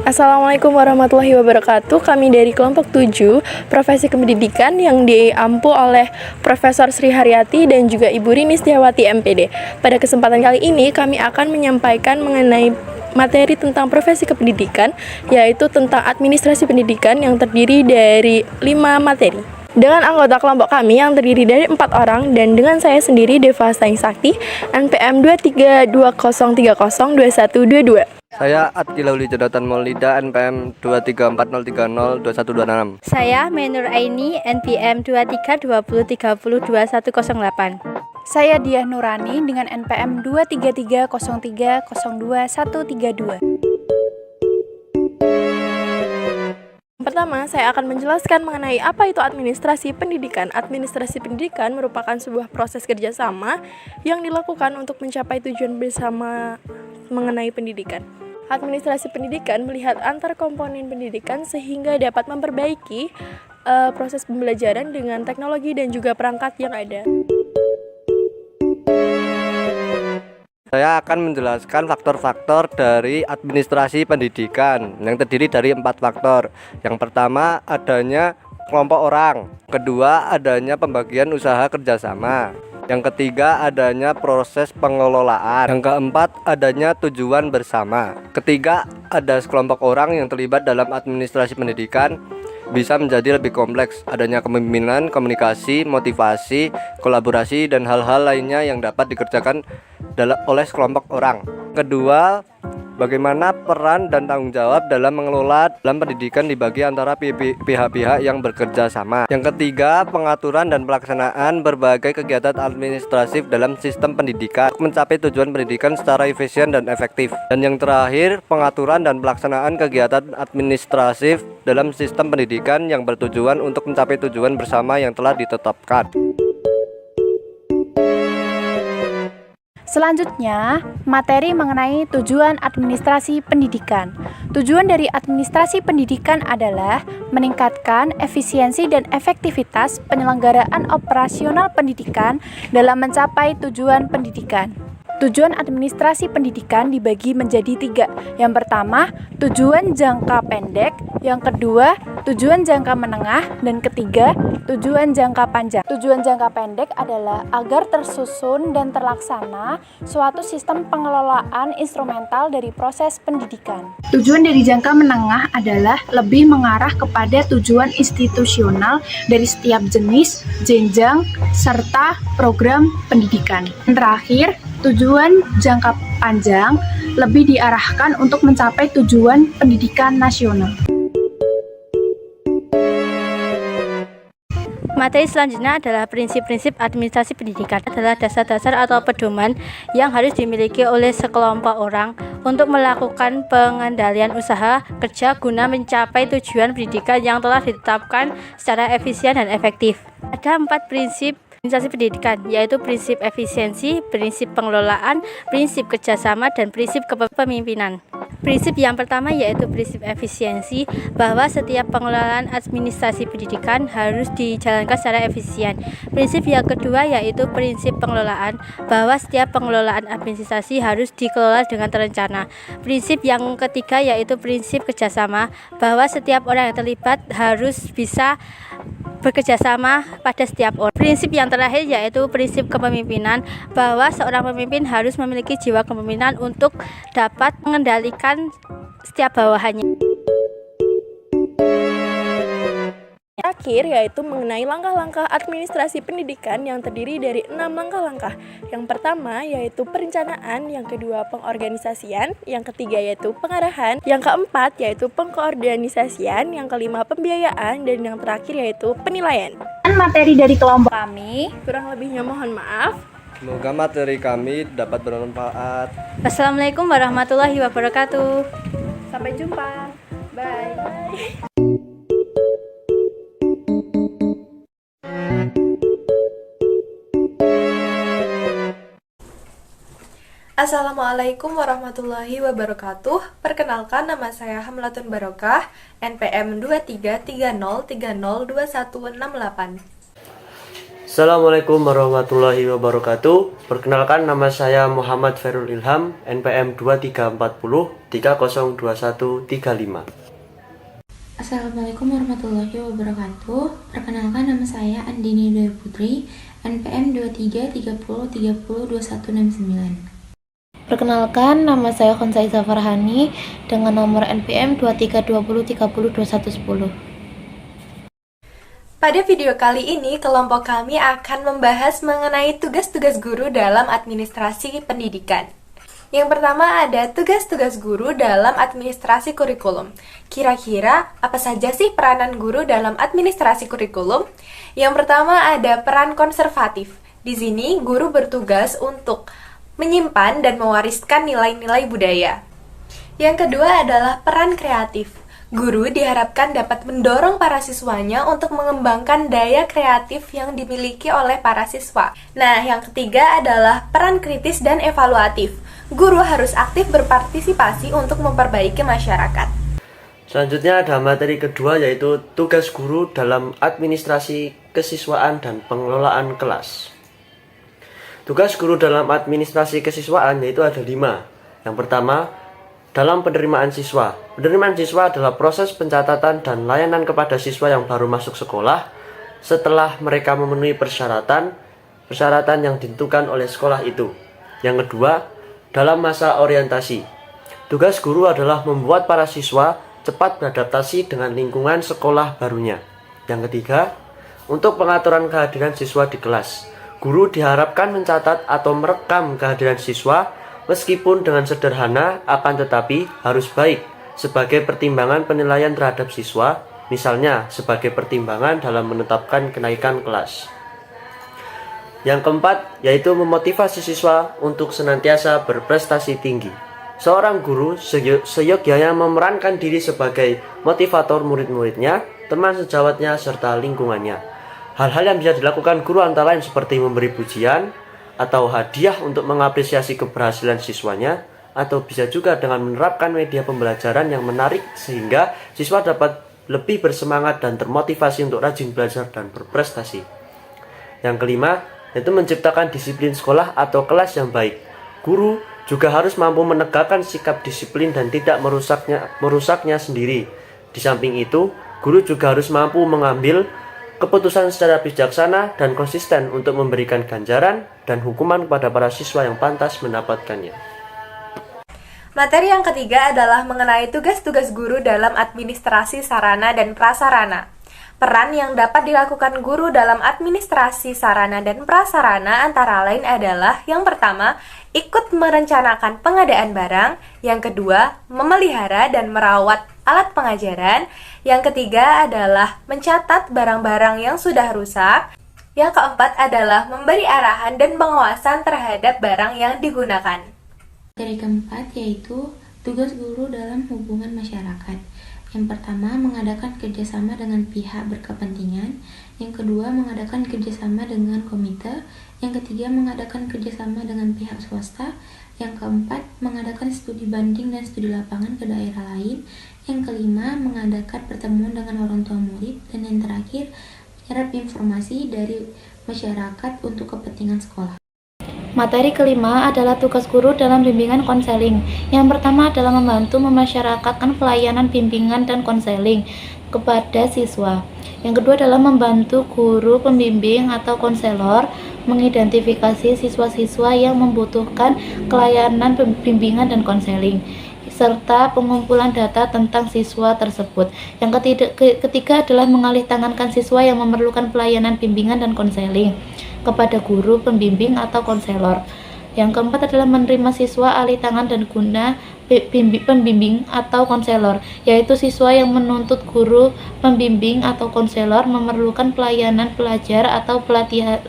Assalamualaikum warahmatullahi wabarakatuh. Kami dari kelompok 7 Profesi Kependidikan yang diampu oleh Profesor Sri Haryati dan juga Ibu Rini Setiawati MPD. Pada kesempatan kali ini kami akan menyampaikan mengenai materi tentang profesi kependidikan, yaitu tentang administrasi pendidikan yang terdiri dari 5 materi. Dengan anggota kelompok kami yang terdiri dari 4 orang dan dengan saya sendiri Deva Saing Sakti, NPM 2320302122. Saya Adkilauli Jonathan Maulida, NPM 23403021206. Saya Menur Aini, NPM 2320302108. Saya Diah Nurani dengan NPM 23303022132. Pertama, saya akan menjelaskan mengenai apa itu administrasi pendidikan. Administrasi pendidikan merupakan sebuah proses kerjasama yang dilakukan untuk mencapai tujuan bersama mengenai pendidikan. Administrasi pendidikan melihat antar komponen pendidikan sehingga dapat memperbaiki proses pembelajaran dengan teknologi dan juga perangkat yang ada. Saya akan menjelaskan faktor-faktor dari administrasi pendidikan yang terdiri dari 4 faktor. Yang pertama, adanya kelompok orang. Kedua, adanya pembagian usaha kerjasama. Yang ketiga, adanya proses pengelolaan. Yang keempat, adanya tujuan bersama. Ketiga, ada sekelompok orang yang terlibat dalam administrasi pendidikan bisa menjadi lebih kompleks. Adanya kepemimpinan, komunikasi, motivasi, kolaborasi, dan hal-hal lainnya yang dapat dikerjakan oleh sekelompok orang. Kedua, bagaimana peran dan tanggung jawab dalam mengelola dalam pendidikan dibagi antara pihak-pihak yang bekerja sama. Yang ketiga, pengaturan dan pelaksanaan berbagai kegiatan administratif dalam sistem pendidikan untuk mencapai tujuan pendidikan secara efisien dan efektif. Dan yang terakhir, pengaturan dan pelaksanaan kegiatan administratif dalam sistem pendidikan yang bertujuan untuk mencapai tujuan bersama yang telah ditetapkan. Selanjutnya, materi mengenai tujuan administrasi pendidikan. Tujuan dari administrasi pendidikan adalah meningkatkan efisiensi dan efektivitas penyelenggaraan operasional pendidikan dalam mencapai tujuan pendidikan. Tujuan administrasi pendidikan dibagi menjadi 3. Yang pertama, tujuan jangka pendek. Yang kedua, tujuan jangka menengah. Dan ketiga, tujuan jangka panjang. Tujuan jangka pendek adalah agar tersusun dan terlaksana suatu sistem pengelolaan instrumental dari proses pendidikan. Tujuan dari jangka menengah adalah lebih mengarah kepada tujuan institusional dari setiap jenis, jenjang, serta program pendidikan. Dan terakhir, tujuan jangka panjang lebih diarahkan untuk mencapai tujuan pendidikan nasional. Materi selanjutnya adalah prinsip-prinsip administrasi pendidikan. Adalah dasar-dasar atau pedoman yang harus dimiliki oleh sekelompok orang untuk melakukan pengendalian usaha kerja guna mencapai tujuan pendidikan yang telah ditetapkan secara efisien dan efektif. Ada 4 prinsip administrasi pendidikan, yaitu prinsip efisiensi, prinsip pengelolaan, prinsip kerjasama, dan prinsip kepemimpinan. Prinsip yang pertama yaitu prinsip efisiensi, bahwa setiap pengelolaan administrasi pendidikan harus dijalankan secara efisien. Prinsip yang kedua yaitu prinsip pengelolaan, bahwa setiap pengelolaan administrasi harus dikelola dengan terencana. Prinsip yang ketiga yaitu prinsip kerjasama, bahwa setiap orang yang terlibat harus bisa bekerja sama pada setiap orang. Prinsip yang terakhir yaitu prinsip kepemimpinan, bahwa seorang pemimpin harus memiliki jiwa kepemimpinan untuk dapat mengendalikan setiap bawahannya. Terakhir yaitu mengenai langkah-langkah administrasi pendidikan yang terdiri dari 6 langkah-langkah. Yang pertama yaitu perencanaan, yang kedua pengorganisasian, yang ketiga yaitu pengarahan, yang keempat yaitu pengkoordinasian, yang kelima pembiayaan, dan yang terakhir yaitu penilaian. Materi dari kelompok kami, kurang lebihnya mohon maaf. Semoga materi kami dapat bermanfaat. Wassalamualaikum warahmatullahi wabarakatuh. Sampai jumpa. Bye. Assalamualaikum warahmatullahi wabarakatuh. Perkenalkan, nama saya Hamlatun Barokah, NPM 2330302168. Assalamualaikum warahmatullahi wabarakatuh. Perkenalkan, nama saya Muhammad Ferul Ilham, NPM 2340 302135. Assalamualaikum warahmatullahi wabarakatuh. Perkenalkan, nama saya Andini Dwi Putri, NPM 2330303169. Perkenalkan, nama saya Khonsaiza Farhani dengan nomor NPM 2320303110. Pada video kali ini, kelompok kami akan membahas mengenai tugas-tugas guru dalam administrasi pendidikan. Yang pertama ada tugas-tugas guru dalam administrasi kurikulum. Kira-kira apa saja sih peranan guru dalam administrasi kurikulum? Yang pertama ada peran konservatif. Di sini guru bertugas untuk menyimpan dan mewariskan nilai-nilai budaya. Yang kedua adalah peran kreatif. Guru diharapkan dapat mendorong para siswanya untuk mengembangkan daya kreatif yang dimiliki oleh para siswa. Nah, yang ketiga adalah peran kritis dan evaluatif. Guru harus aktif berpartisipasi untuk memperbaiki masyarakat. Selanjutnya ada materi kedua, yaitu tugas guru dalam administrasi kesiswaan dan pengelolaan kelas. Tugas guru dalam administrasi kesiswaan yaitu ada 5. Yang pertama, dalam penerimaan siswa. Penerimaan siswa adalah proses pencatatan dan layanan kepada siswa yang baru masuk sekolah setelah mereka memenuhi persyaratan yang ditentukan oleh sekolah itu. Yang kedua, dalam masa orientasi. Tugas guru adalah membuat para siswa cepat beradaptasi dengan lingkungan sekolah barunya. Yang ketiga, untuk pengaturan kehadiran siswa di kelas. Guru diharapkan mencatat atau merekam kehadiran siswa meskipun dengan sederhana, akan tetapi harus baik sebagai pertimbangan penilaian terhadap siswa, misalnya sebagai pertimbangan dalam menetapkan kenaikan kelas. Yang keempat, yaitu memotivasi siswa untuk senantiasa berprestasi tinggi. Seorang guru seyogyanya memerankan diri sebagai motivator murid-muridnya, teman sejawatnya, serta lingkungannya. Hal-hal yang bisa dilakukan guru antara lain seperti memberi pujian atau hadiah untuk mengapresiasi keberhasilan siswanya, atau bisa juga dengan menerapkan media pembelajaran yang menarik sehingga siswa dapat lebih bersemangat dan termotivasi untuk rajin belajar dan berprestasi. Yang kelima, yaitu menciptakan disiplin sekolah atau kelas yang baik. Guru juga harus mampu menegakkan sikap disiplin dan tidak merusaknya sendiri. Di samping itu, guru juga harus mampu mengambil keputusan secara bijaksana dan konsisten untuk memberikan ganjaran dan hukuman kepada para siswa yang pantas mendapatkannya. Materi yang ketiga adalah mengenai tugas-tugas guru dalam administrasi sarana dan prasarana. Peran yang dapat dilakukan guru dalam administrasi sarana dan prasarana antara lain adalah: yang pertama, ikut merencanakan pengadaan barang; yang kedua, memelihara dan merawat alat pengajaran; yang ketiga adalah mencatat barang-barang yang sudah rusak; yang keempat adalah memberi arahan dan pengawasan terhadap barang yang digunakan. Materi keempat yaitu tugas guru dalam hubungan masyarakat. Yang pertama, mengadakan kerjasama dengan pihak berkepentingan. Yang kedua, mengadakan kerjasama dengan komite. Yang ketiga, mengadakan kerjasama dengan pihak swasta. Yang keempat, mengadakan studi banding dan studi lapangan ke daerah lain. Yang kelima, mengadakan pertemuan dengan orang tua murid. Dan yang terakhir, menyerap informasi dari masyarakat untuk kepentingan sekolah. Materi kelima adalah tugas guru dalam bimbingan konseling. Yang pertama adalah membantu memasyarakatkan pelayanan bimbingan dan konseling kepada siswa. Yang kedua adalah membantu guru pembimbing atau konselor mengidentifikasi siswa-siswa yang membutuhkan pelayanan bimbingan dan konseling, serta pengumpulan data tentang siswa tersebut. Yang ketiga adalah mengalihtangankan siswa yang memerlukan pelayanan bimbingan dan konseling kepada guru pembimbing atau konselor. Yang keempat adalah menerima siswa alih tangan dan guna pembimbing atau konselor, yaitu siswa yang menuntut guru pembimbing atau konselor memerlukan pelayanan pelajar atau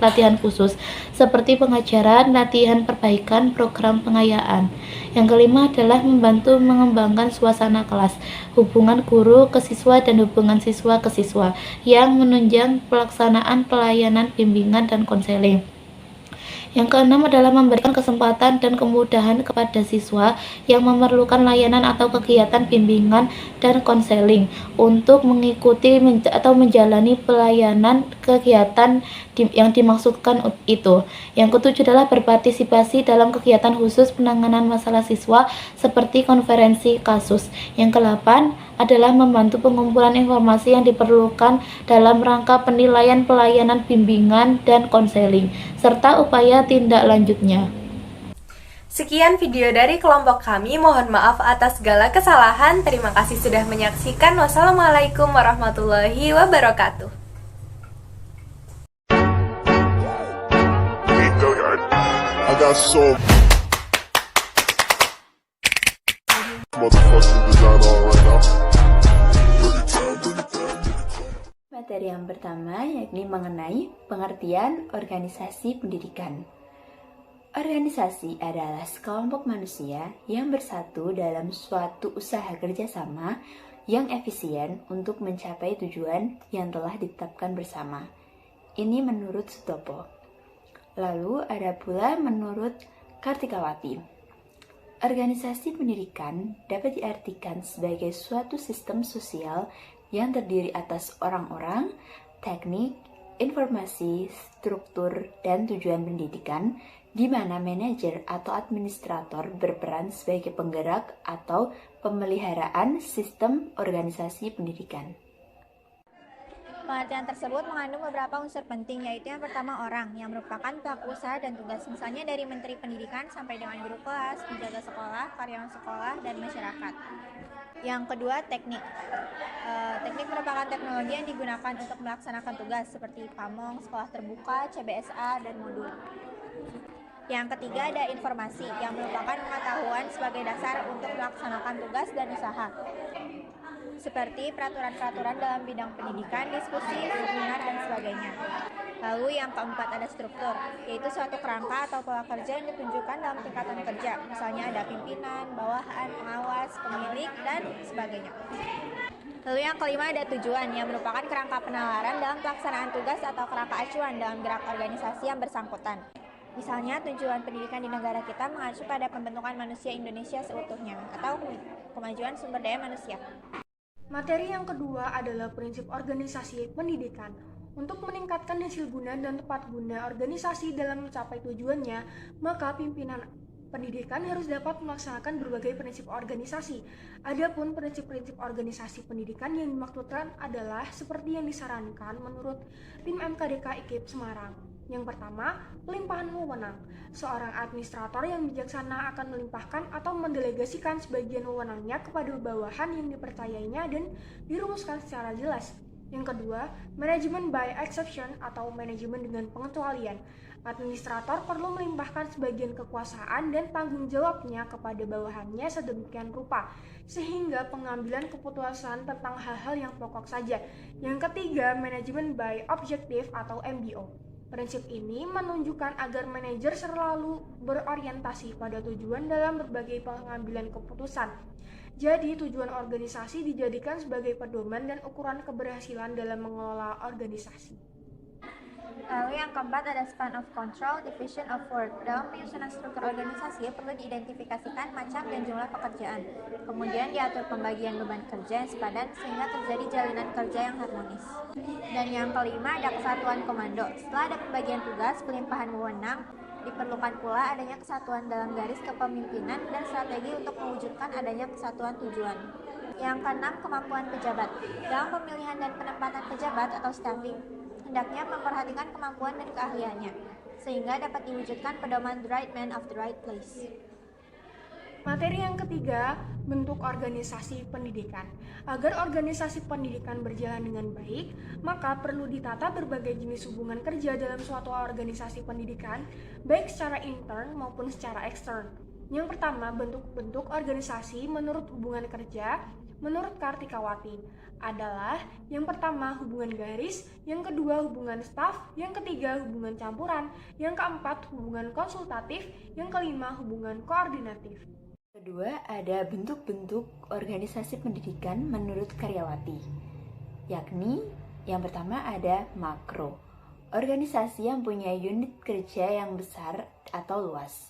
latihan khusus seperti pengajaran, latihan perbaikan, program pengayaan. Yang kelima adalah membantu mengembangkan suasana kelas, hubungan guru ke siswa dan hubungan siswa ke siswa yang menunjang pelaksanaan pelayanan bimbingan dan konseling. Yang keenam adalah memberikan kesempatan dan kemudahan kepada siswa yang memerlukan layanan atau kegiatan bimbingan dan konseling untuk mengikuti atau menjalani pelayanan kegiatan yang dimaksudkan itu. Yang ketujuh adalah berpartisipasi dalam kegiatan khusus penanganan masalah siswa seperti konferensi kasus. Yang kedelapan adalah membantu pengumpulan informasi yang diperlukan dalam rangka penilaian pelayanan bimbingan dan konseling, serta upaya tindak lanjutnya. Sekian video dari kelompok kami, mohon maaf atas segala kesalahan. Terima kasih sudah menyaksikan. Wassalamualaikum warahmatullahi wabarakatuh. I got so motherfucking design on right now. Materi yang pertama yakni mengenai pengertian organisasi pendidikan. Organisasi adalah sekelompok manusia yang bersatu dalam suatu usaha kerjasama yang efisien untuk mencapai tujuan yang telah ditetapkan bersama. Ini menurut Sutopo. Lalu ada pula menurut Kartikawati. Organisasi pendidikan dapat diartikan sebagai suatu sistem sosial yang terdiri atas orang-orang, teknik, informasi, struktur, dan tujuan pendidikan, di mana manajer atau administrator berperan sebagai penggerak atau pemeliharaan sistem organisasi pendidikan. Pengertian tersebut mengandung beberapa unsur penting, yaitu yang pertama orang, yang merupakan pelaku usaha dan tugas, misalnya dari Menteri Pendidikan sampai dengan guru kelas, penjaga sekolah, karyawan sekolah, dan masyarakat. Yang kedua, teknik. Teknik merupakan teknologi yang digunakan untuk melaksanakan tugas, seperti pamong, sekolah terbuka, CBSA, dan modul. Yang ketiga ada informasi, yang merupakan pengetahuan sebagai dasar untuk melaksanakan tugas dan usaha, seperti peraturan-peraturan dalam bidang pendidikan, diskusi, seminar, dan sebagainya. Lalu yang keempat ada struktur, yaitu suatu kerangka atau pola kerja yang ditunjukkan dalam tingkatan kerja, misalnya ada pimpinan, bawahan, pengawas, pemilik, dan sebagainya. Lalu yang kelima ada tujuan, yang merupakan kerangka penalaran dalam pelaksanaan tugas atau kerangka acuan dalam gerak organisasi yang bersangkutan. Misalnya tujuan pendidikan di negara kita mengacu pada pembentukan manusia Indonesia seutuhnya, atau kemajuan sumber daya manusia. Materi yang kedua adalah prinsip organisasi pendidikan. Untuk meningkatkan hasil guna dan tepat guna organisasi dalam mencapai tujuannya, maka pimpinan pendidikan harus dapat melaksanakan berbagai prinsip organisasi. Adapun prinsip-prinsip organisasi pendidikan yang dimaksudkan adalah seperti yang disarankan menurut tim MKDK IKIP Semarang. Yang pertama, pelimpahan wewenang. Seorang administrator yang bijaksana akan melimpahkan atau mendelegasikan sebagian wewenangnya kepada bawahan yang dipercayainya dan dirumuskan secara jelas. Yang kedua, manajemen by exception atau manajemen dengan pengecualian. Administrator perlu melimpahkan sebagian kekuasaan dan tanggung jawabnya kepada bawahannya sedemikian rupa, sehingga pengambilan keputusan tentang hal-hal yang pokok saja. Yang ketiga, manajemen by objective atau MBO. Prinsip ini menunjukkan agar manajer selalu berorientasi pada tujuan dalam berbagai pengambilan keputusan. Jadi, tujuan organisasi dijadikan sebagai pedoman dan ukuran keberhasilan dalam mengelola organisasi. Lalu yang keempat ada span of control, division of work. Dalam penyusunan struktur organisasi perlu diidentifikasikan macam dan jumlah pekerjaan. Kemudian diatur pembagian beban kerja yang sepadan sehingga terjadi jalinan kerja yang harmonis. Dan yang kelima ada kesatuan komando. Setelah ada pembagian tugas, pelimpahan wewenang, diperlukan pula adanya kesatuan dalam garis kepemimpinan dan strategi untuk mewujudkan adanya kesatuan tujuan. Yang keenam, kemampuan pejabat. Dalam pemilihan dan penempatan pejabat atau staffing, hendaknya memperhatikan kemampuan dan keahliannya, sehingga dapat diwujudkan pedoman the right man of the right place. Materi yang ketiga, bentuk organisasi pendidikan. Agar organisasi pendidikan berjalan dengan baik, maka perlu ditata berbagai jenis hubungan kerja dalam suatu organisasi pendidikan, baik secara intern maupun secara ekstern. Yang pertama, bentuk-bentuk organisasi menurut hubungan kerja, menurut Kartikawati, adalah yang pertama hubungan garis, yang kedua hubungan staf, yang ketiga hubungan campuran, yang keempat hubungan konsultatif, yang kelima hubungan koordinatif. Kedua, ada bentuk-bentuk organisasi pendidikan menurut Karyawati, yakni yang pertama ada makro. organisasi yang punya unit kerja yang besar atau luas.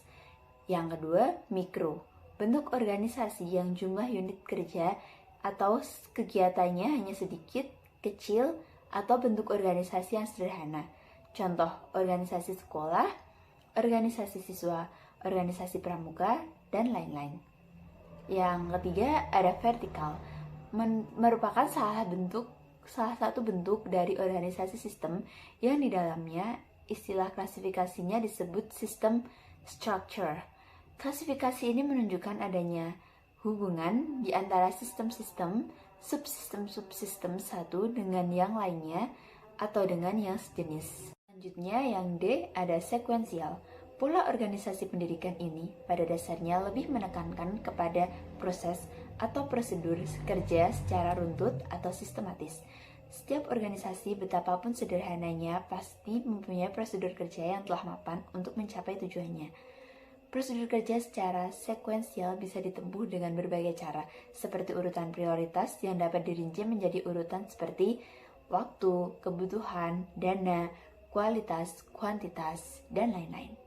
Yang kedua, mikro, bentuk organisasi yang jumlah unit kerja atau kegiatannya hanya sedikit, kecil, atau bentuk organisasi yang sederhana. Contoh, organisasi sekolah, organisasi siswa, organisasi pramuka, dan lain-lain. Yang ketiga, ada vertikal, merupakan salah satu bentuk dari organisasi sistem yang di dalamnya istilah klasifikasinya disebut sistem structure. Klasifikasi ini menunjukkan adanya hubungan di antara sistem-sistem, subsistem satu dengan yang lainnya atau dengan yang sejenis. Selanjutnya yang D ada sekuensial. Pola organisasi pendidikan ini pada dasarnya lebih menekankan kepada proses atau prosedur kerja secara runtut atau sistematis. Setiap organisasi betapapun sederhananya pasti mempunyai prosedur kerja yang telah mapan untuk mencapai tujuannya. Prosedur kerja secara sekuensial bisa ditempuh dengan berbagai cara, seperti urutan prioritas yang dapat dirinci menjadi urutan seperti waktu, kebutuhan, dana, kualitas, kuantitas, dan lain-lain.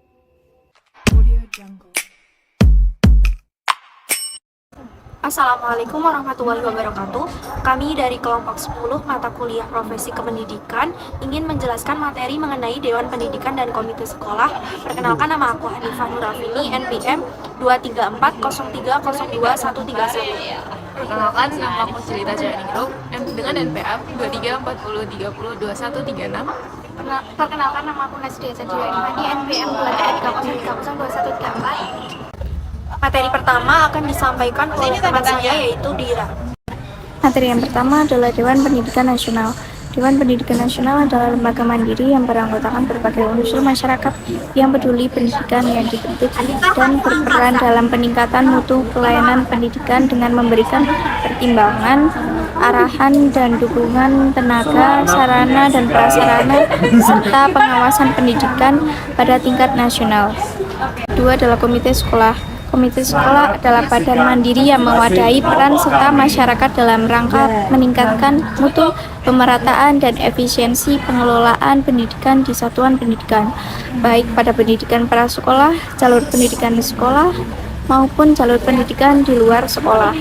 Assalamualaikum warahmatullahi wabarakatuh. Kami dari kelompok 10 mata kuliah Profesi Kependidikan ingin menjelaskan materi mengenai Dewan Pendidikan dan Komite Sekolah. Perkenalkan, nama aku Hanifah Nurafini, NPM 23403023131. Perkenalkan, nama aku Celita Jayaningrum dengan NPM 2340302136. Perkenalkan, nama aku Nasdia Sadia Imani, NPM 23302134. Materi pertama akan disampaikan oleh teman saya, yaitu Dira. Materi yang pertama adalah Dewan Pendidikan Nasional. Dewan Pendidikan Nasional adalah lembaga mandiri yang beranggotakan berbagai unsur masyarakat yang peduli pendidikan yang dibentuk dan berperan dalam peningkatan mutu pelayanan pendidikan dengan memberikan pertimbangan, arahan, dan dukungan tenaga, sarana, dan prasarana, serta pengawasan pendidikan pada tingkat nasional. Kedua adalah Komite Sekolah. Komite sekolah adalah badan mandiri yang mewadahi peran serta masyarakat dalam rangka meningkatkan mutu, pemerataan, dan efisiensi pengelolaan pendidikan di satuan pendidikan, baik pada pendidikan prasekolah, jalur pendidikan di sekolah, maupun jalur pendidikan di luar sekolah.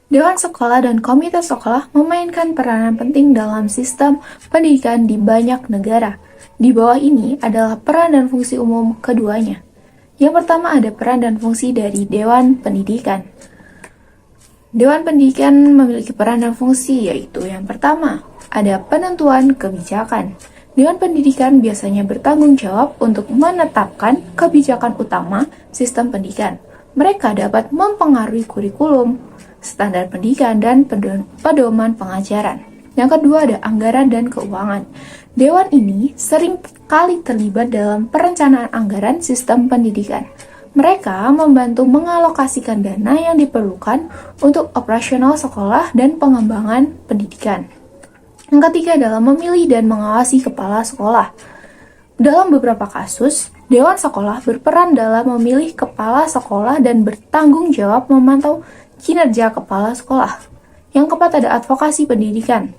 Dewan Sekolah dan Komite Sekolah memainkan peranan penting dalam sistem pendidikan di banyak negara. Di bawah ini adalah peran dan fungsi umum keduanya. Yang pertama ada peran dan fungsi dari Dewan Pendidikan. Dewan Pendidikan memiliki peran dan fungsi, yaitu yang pertama, ada penentuan kebijakan. Dewan Pendidikan biasanya bertanggung jawab untuk menetapkan kebijakan utama sistem pendidikan. Mereka dapat mempengaruhi kurikulum, standar pendidikan, dan pedoman pengajaran. Yang kedua ada anggaran dan keuangan. Dewan ini sering kali terlibat dalam perencanaan anggaran sistem pendidikan. Mereka membantu mengalokasikan dana yang diperlukan untuk operasional sekolah dan pengembangan pendidikan. Yang ketiga adalah memilih dan mengawasi kepala sekolah. Dalam beberapa kasus, Dewan Sekolah berperan dalam memilih kepala sekolah dan bertanggung jawab memantau kinerja kepala sekolah. Yang keempat ada advokasi pendidikan.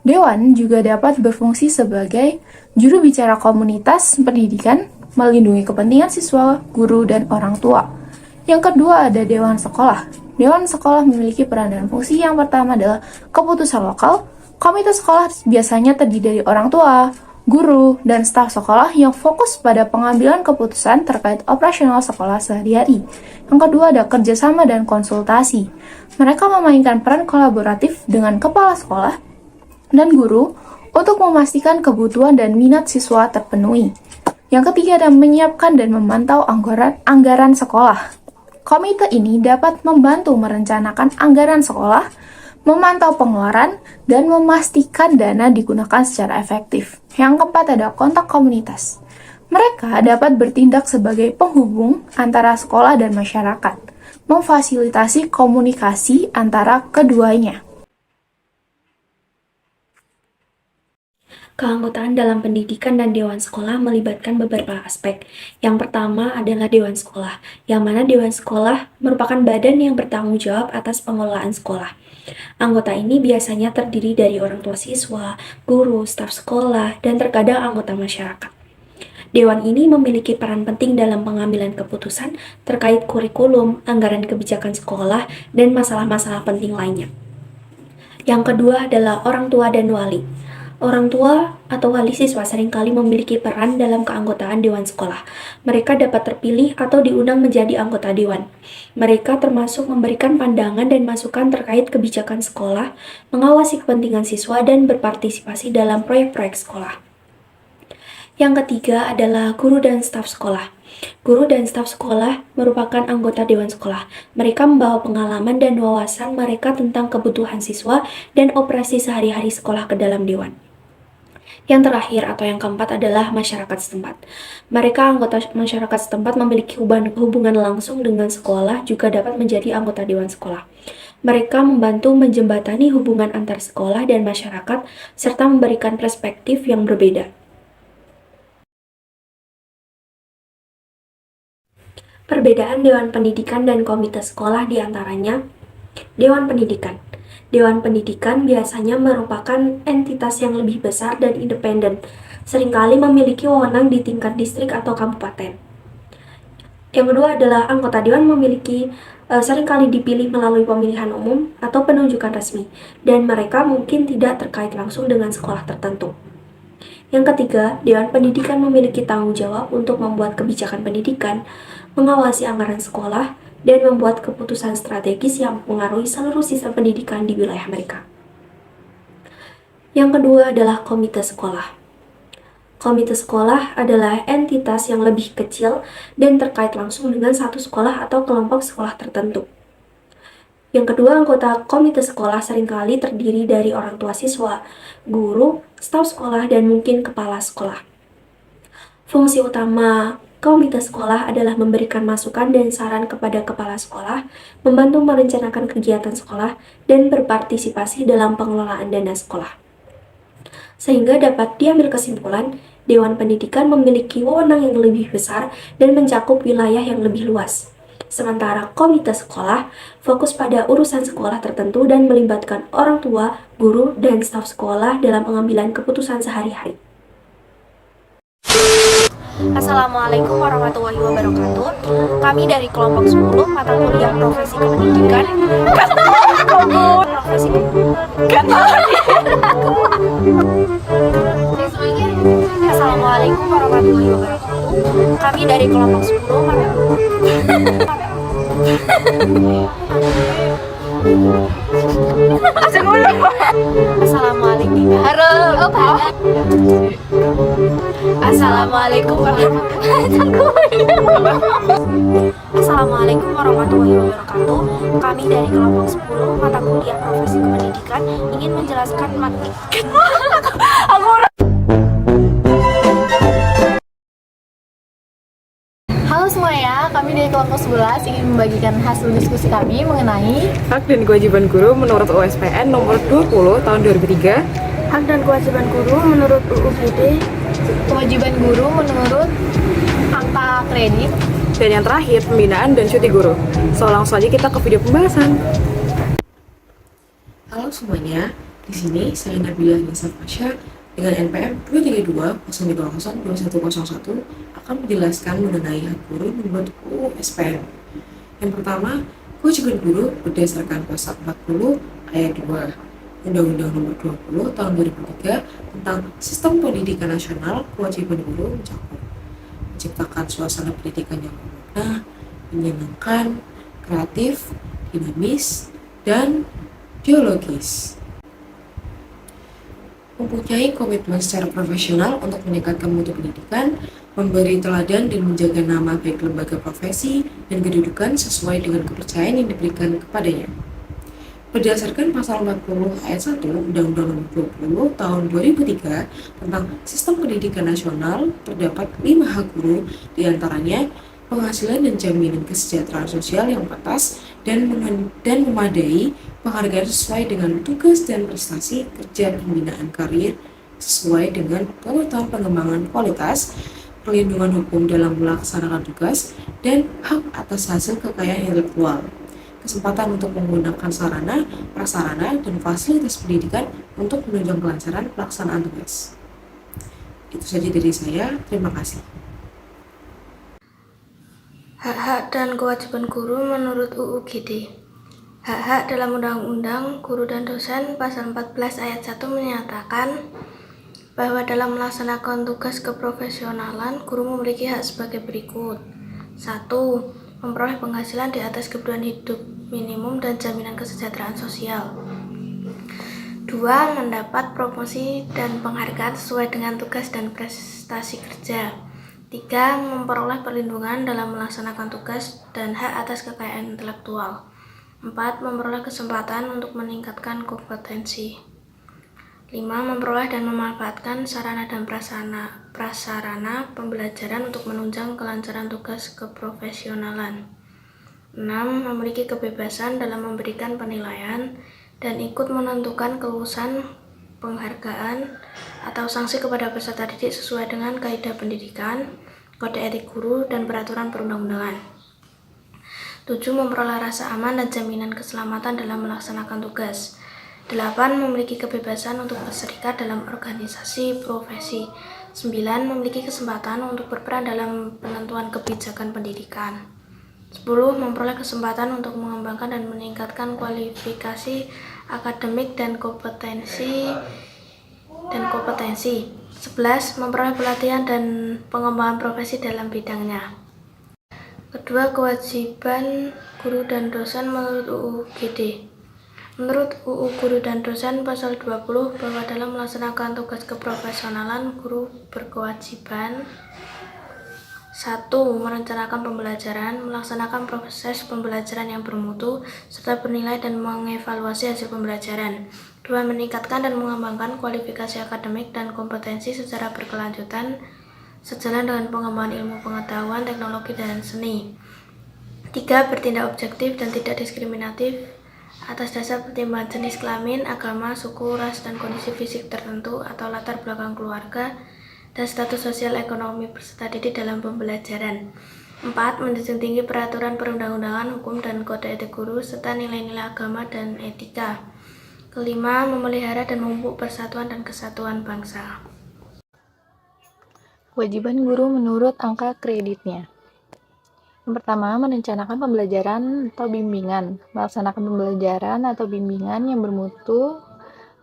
Dewan juga dapat berfungsi sebagai juru bicara komunitas pendidikan, melindungi kepentingan siswa, guru, dan orang tua. Yang kedua ada Dewan Sekolah. Dewan Sekolah memiliki peran dan fungsi. Yang pertama adalah keputusan lokal. Komite sekolah biasanya terdiri dari orang tua, guru, dan staf sekolah yang fokus pada pengambilan keputusan terkait operasional sekolah sehari-hari. Yang kedua ada kerjasama dan konsultasi. Mereka memainkan peran kolaboratif dengan kepala sekolah dan guru untuk memastikan kebutuhan dan minat siswa terpenuhi. Yang ketiga adalah menyiapkan dan memantau anggaran sekolah. Komite ini dapat membantu merencanakan anggaran sekolah, memantau pengeluaran, dan memastikan dana digunakan secara efektif. Yang keempat ada kontak komunitas. Mereka dapat bertindak sebagai penghubung antara sekolah dan masyarakat, memfasilitasi komunikasi antara keduanya. Keanggotaan dalam pendidikan dan dewan sekolah melibatkan beberapa aspek. Yang pertama adalah dewan sekolah, yang mana dewan sekolah merupakan badan yang bertanggung jawab atas pengelolaan sekolah. Anggota ini biasanya terdiri dari orang tua siswa, guru, staf sekolah, dan terkadang anggota masyarakat. Dewan ini memiliki peran penting dalam pengambilan keputusan terkait kurikulum, anggaran kebijakan sekolah, dan masalah-masalah penting lainnya. Yang kedua adalah orang tua dan wali. Orang tua atau wali siswa seringkali memiliki peran dalam keanggotaan dewan sekolah. Mereka dapat terpilih atau diundang menjadi anggota dewan. Mereka termasuk memberikan pandangan dan masukan terkait kebijakan sekolah, mengawasi kepentingan siswa, dan berpartisipasi dalam proyek-proyek sekolah. Yang ketiga adalah guru dan staf sekolah. Guru dan staf sekolah merupakan anggota dewan sekolah. Mereka membawa pengalaman dan wawasan mereka tentang kebutuhan siswa dan operasi sehari-hari sekolah ke dalam dewan. Yang terakhir atau yang keempat adalah masyarakat setempat. Mereka anggota masyarakat setempat memiliki hubungan langsung dengan sekolah, juga dapat menjadi anggota dewan sekolah. Mereka membantu menjembatani hubungan antar sekolah dan masyarakat, serta memberikan perspektif yang berbeda. Perbedaan Dewan Pendidikan dan Komite Sekolah diantaranya, Dewan Pendidikan. Dewan Pendidikan biasanya merupakan entitas yang lebih besar dan independen, seringkali memiliki wewenang di tingkat distrik atau kabupaten. Yang kedua adalah anggota dewan seringkali dipilih melalui pemilihan umum atau penunjukan resmi, dan mereka mungkin tidak terkait langsung dengan sekolah tertentu. Yang ketiga, Dewan Pendidikan memiliki tanggung jawab untuk membuat kebijakan pendidikan, mengawasi anggaran sekolah, dan membuat keputusan strategis yang mempengaruhi seluruh sistem pendidikan di wilayah mereka. Yang kedua adalah komite sekolah. Komite sekolah adalah entitas yang lebih kecil dan terkait langsung dengan satu sekolah atau kelompok sekolah tertentu. Yang kedua, anggota komite sekolah seringkali terdiri dari orang tua siswa, guru, staf sekolah, dan mungkin kepala sekolah. Fungsi utama komite sekolah adalah memberikan masukan dan saran kepada kepala sekolah, membantu merencanakan kegiatan sekolah, dan berpartisipasi dalam pengelolaan dana sekolah. Sehingga dapat diambil kesimpulan, Dewan Pendidikan memiliki wewenang yang lebih besar dan mencakup wilayah yang lebih luas. Sementara komite sekolah fokus pada urusan sekolah tertentu dan melibatkan orang tua, guru, dan staf sekolah dalam pengambilan keputusan sehari-hari. Assalamualaikum warahmatullahi wabarakatuh. Kami dari kelompok 10 mata kuliah profesi kependidikan. Assalamualaikum warahmatullahi wabarakatuh. Kami dari kelompok 10 mata Assalamualaikum warahmatullahi wabarakatuh. Kami dari kelompok 10 mata kuliah profesi kependidikan ingin menjelaskan Halo semuanya, kami dari kelompok 11 ingin membagikan hasil diskusi kami mengenai hak dan kewajiban guru menurut USPN nomor 20 tahun 2003. hak dan kewajiban guru menurut UU PD, kewajiban guru menurut angka kredit, dan yang terakhir pembinaan dan cuti guru. So langsung aja kita ke video pembahasan. Halo semuanya, di sini saya Nabila Nisa Fasya dengan NPM 23203021101 akan menjelaskan mengenai hak guru menurut UU SPN. Yang pertama, kewajiban guru berdasarkan pasal 40 ayat 2 Undang-Undang Nomor 20 Tahun 2003 tentang Sistem Pendidikan Nasional. Kewajiban guru mencakup menciptakan suasana pendidikan yang bermakna, menyenangkan, kreatif, dinamis, dan biologis. Mempunyai komitmen secara profesional untuk meningkatkan mutu pendidikan, memberi teladan dan menjaga nama baik lembaga profesi dan kedudukan sesuai dengan kepercayaan yang diberikan kepadanya. Berdasarkan pasal 40 ayat 1 Undang-Undang Nomor 20 Tahun 2003 tentang Sistem Pendidikan Nasional, terdapat 5 hak guru, diantaranya penghasilan dan jaminan kesejahteraan sosial yang pantas dan memadai, penghargaan sesuai dengan tugas dan prestasi kerja, pembinaan karir, sesuai dengan tuntutan pengembangan kualitas, perlindungan hukum dalam melaksanakan tugas, dan hak atas hasil kekayaan intelektual. Kesempatan untuk menggunakan sarana, prasarana, dan fasilitas pendidikan untuk menunjang kelancaran pelaksanaan tugas. Itu saja dari saya, terima kasih. Hak-hak dan kewajiban guru menurut UU GD. Hak-hak dalam Undang-Undang Guru dan Dosen Pasal 14 Ayat 1 menyatakan bahwa dalam melaksanakan tugas keprofesionalan, guru memiliki hak sebagai berikut. 1. Memperoleh penghasilan di atas kebutuhan hidup minimum dan jaminan kesejahteraan sosial. 2. Mendapat promosi dan penghargaan sesuai dengan tugas dan prestasi kerja. 3. Memperoleh perlindungan dalam melaksanakan tugas dan hak atas kekayaan intelektual. 4. Memperoleh kesempatan untuk meningkatkan kompetensi. 5. Memperoleh dan memanfaatkan sarana dan prasarana pembelajaran untuk menunjang kelancaran tugas keprofesionalan. 6. Memiliki kebebasan dalam memberikan penilaian dan ikut menentukan kelulusan, penghargaan, atau sanksi kepada peserta didik sesuai dengan kaidah pendidikan, kode etik guru, dan peraturan perundang-undangan. 7. Memperoleh rasa aman dan jaminan keselamatan dalam melaksanakan tugas. 8. Memiliki kebebasan untuk berserikat dalam organisasi profesi. 9. Memiliki kesempatan untuk berperan dalam penentuan kebijakan pendidikan. 10. Memperoleh kesempatan untuk mengembangkan dan meningkatkan kualifikasi akademik dan kompetensi. 11. Memperoleh pelatihan dan pengembangan profesi dalam bidangnya. Kedua, kewajiban guru dan dosen menurut UU GD. Menurut UU Guru dan Dosen Pasal 20 bahwa dalam melaksanakan tugas keprofesionalan, guru berkewajiban 1. Merencanakan pembelajaran, melaksanakan proses pembelajaran yang bermutu, serta bernilai dan mengevaluasi hasil pembelajaran. 2. Meningkatkan dan mengembangkan kualifikasi akademik dan kompetensi secara berkelanjutan, sejalan dengan pengembangan ilmu pengetahuan, teknologi, dan seni. 3. Bertindak objektif dan tidak diskriminatif atas dasar pertimbangan jenis kelamin, agama, suku, ras, dan kondisi fisik tertentu atau latar belakang keluarga dan status sosial ekonomi peserta didik dalam pembelajaran. 4. Menjunjung tinggi peraturan perundang-undangan, hukum, dan kode etik guru serta nilai-nilai agama dan etika. 5. Memelihara dan memupuk persatuan dan kesatuan bangsa. Kewajiban guru menurut angka kreditnya. Yang pertama, merencanakan pembelajaran atau bimbingan, melaksanakan pembelajaran atau bimbingan yang bermutu,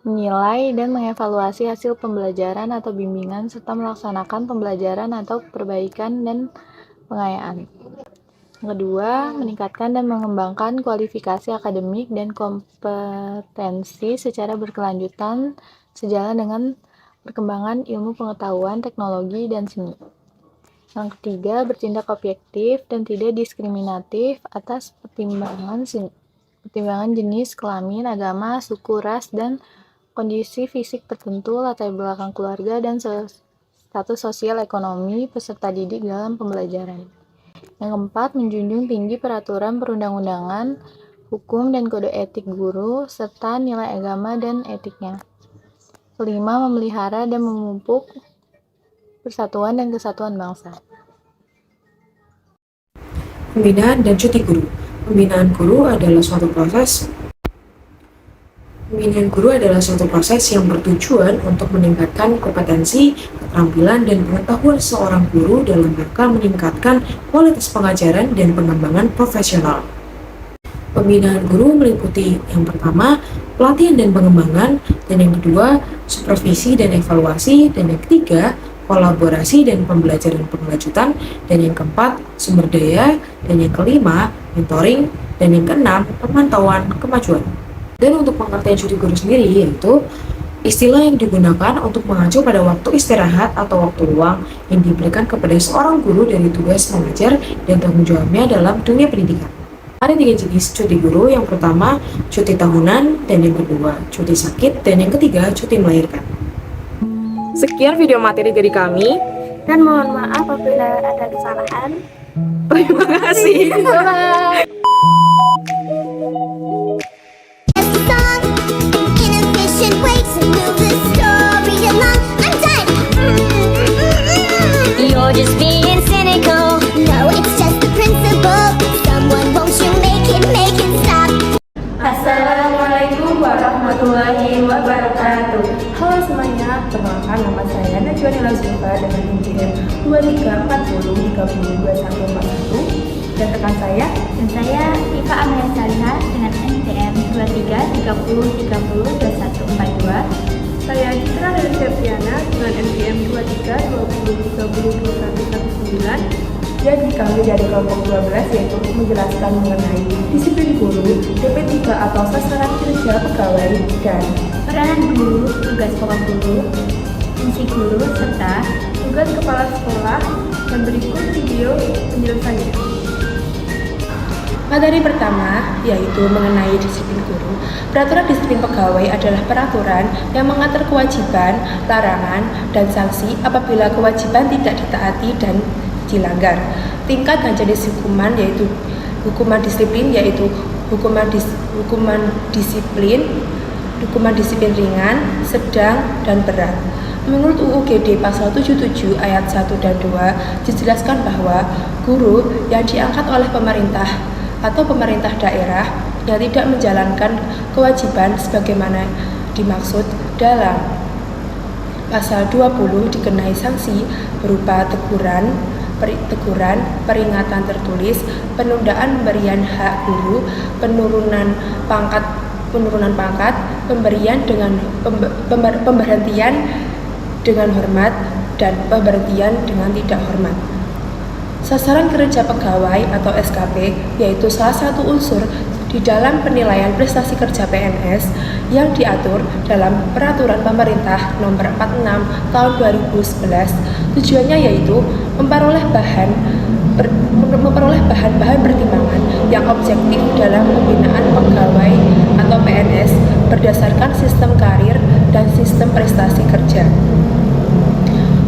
menilai dan mengevaluasi hasil pembelajaran atau bimbingan, serta melaksanakan pembelajaran atau perbaikan dan pengayaan. Yang kedua, meningkatkan dan mengembangkan kualifikasi akademik dan kompetensi secara berkelanjutan, sejalan dengan perkembangan ilmu pengetahuan, teknologi, dan seni. Yang ketiga, bertindak objektif dan tidak diskriminatif atas pertimbangan jenis kelamin, agama, suku, ras, dan kondisi fisik tertentu, latar belakang keluarga, dan status sosial ekonomi peserta didik dalam pembelajaran. Yang keempat, menjunjung tinggi peraturan perundang-undangan, hukum, dan kode etik guru, serta nilai agama dan etiknya. Kelima, memelihara dan memupuk persatuan dan kesatuan bangsa. Pembinaan dan cuti guru. Pembinaan guru adalah suatu proses yang bertujuan untuk meningkatkan kompetensi, keterampilan, dan pengetahuan seorang guru dalam rangka meningkatkan kualitas pengajaran dan pengembangan profesional. Pembinaan guru meliputi yang pertama, pelatihan dan pengembangan, dan yang kedua, supervisi dan evaluasi, dan yang ketiga, kolaborasi dan pembelajaran berkelanjutan, dan yang keempat, sumber daya, dan yang kelima, mentoring, dan yang keenam, pemantauan kemajuan. Dan untuk pengertian cuti guru sendiri, yaitu istilah yang digunakan untuk mengacu pada waktu istirahat atau waktu luang yang diberikan kepada seorang guru dari tugas mengajar dan tanggung jawabnya dalam dunia pendidikan. Ada 3 jenis cuti guru, yang pertama cuti tahunan, dan yang kedua cuti sakit, dan yang ketiga cuti melahirkan. Sekian video materi dari kami, dan mohon maaf apabila ada kesalahan. Terima kasih. Bye-bye. Inefficient way to move the story along. you're just being cynical. No, it's just the principle. Someone won't you make it stop. Assalamualaikum warahmatullahi wabarakatuh. Halo semuanya, perkenalkan nama saya Najwa Nila Zulfa dengan NPM 2340302141 dan rekan saya. Dan saya Iva Amelia Salina dengan NPM 2330302142. Saya Citra Dewi Septiana dengan NPM 2320302119. Jadi kami dari kelompok 12 yaitu menjelaskan mengenai disiplin guru, DP3 atau sasaran kerja pegawai dan peranan guru, tugas pokok guru, fungsi guru, serta tugas kepala sekolah. Dan berikut video penjelasannya. Materi pertama yaitu mengenai disiplin guru. Peraturan disiplin pegawai adalah peraturan yang mengatur kewajiban, larangan, dan sanksi apabila kewajiban tidak ditaati dan dilanggar. Tingkat dan jenis hukuman yaitu hukuman disiplin yaitu hukuman disiplin ringan, sedang, dan berat. Menurut UU GD pasal 77 ayat 1 dan 2 dijelaskan bahwa guru yang diangkat oleh pemerintah atau pemerintah daerah yang tidak menjalankan kewajiban sebagaimana dimaksud dalam pasal 20 dikenai sanksi berupa teguran, peringatan tertulis, penundaan pemberian hak guru, penurunan pangkat, pemberhentian dengan hormat, dan pemberhentian dengan tidak hormat. Sasaran kerja pegawai atau SKP yaitu salah satu unsur di dalam penilaian prestasi kerja PNS yang diatur dalam Peraturan Pemerintah Nomor 46 Tahun 2011. Tujuannya yaitu memperoleh bahan-bahan pertimbangan yang objektif dalam pembinaan pegawai atau PNS berdasarkan sistem karir dan sistem prestasi kerja.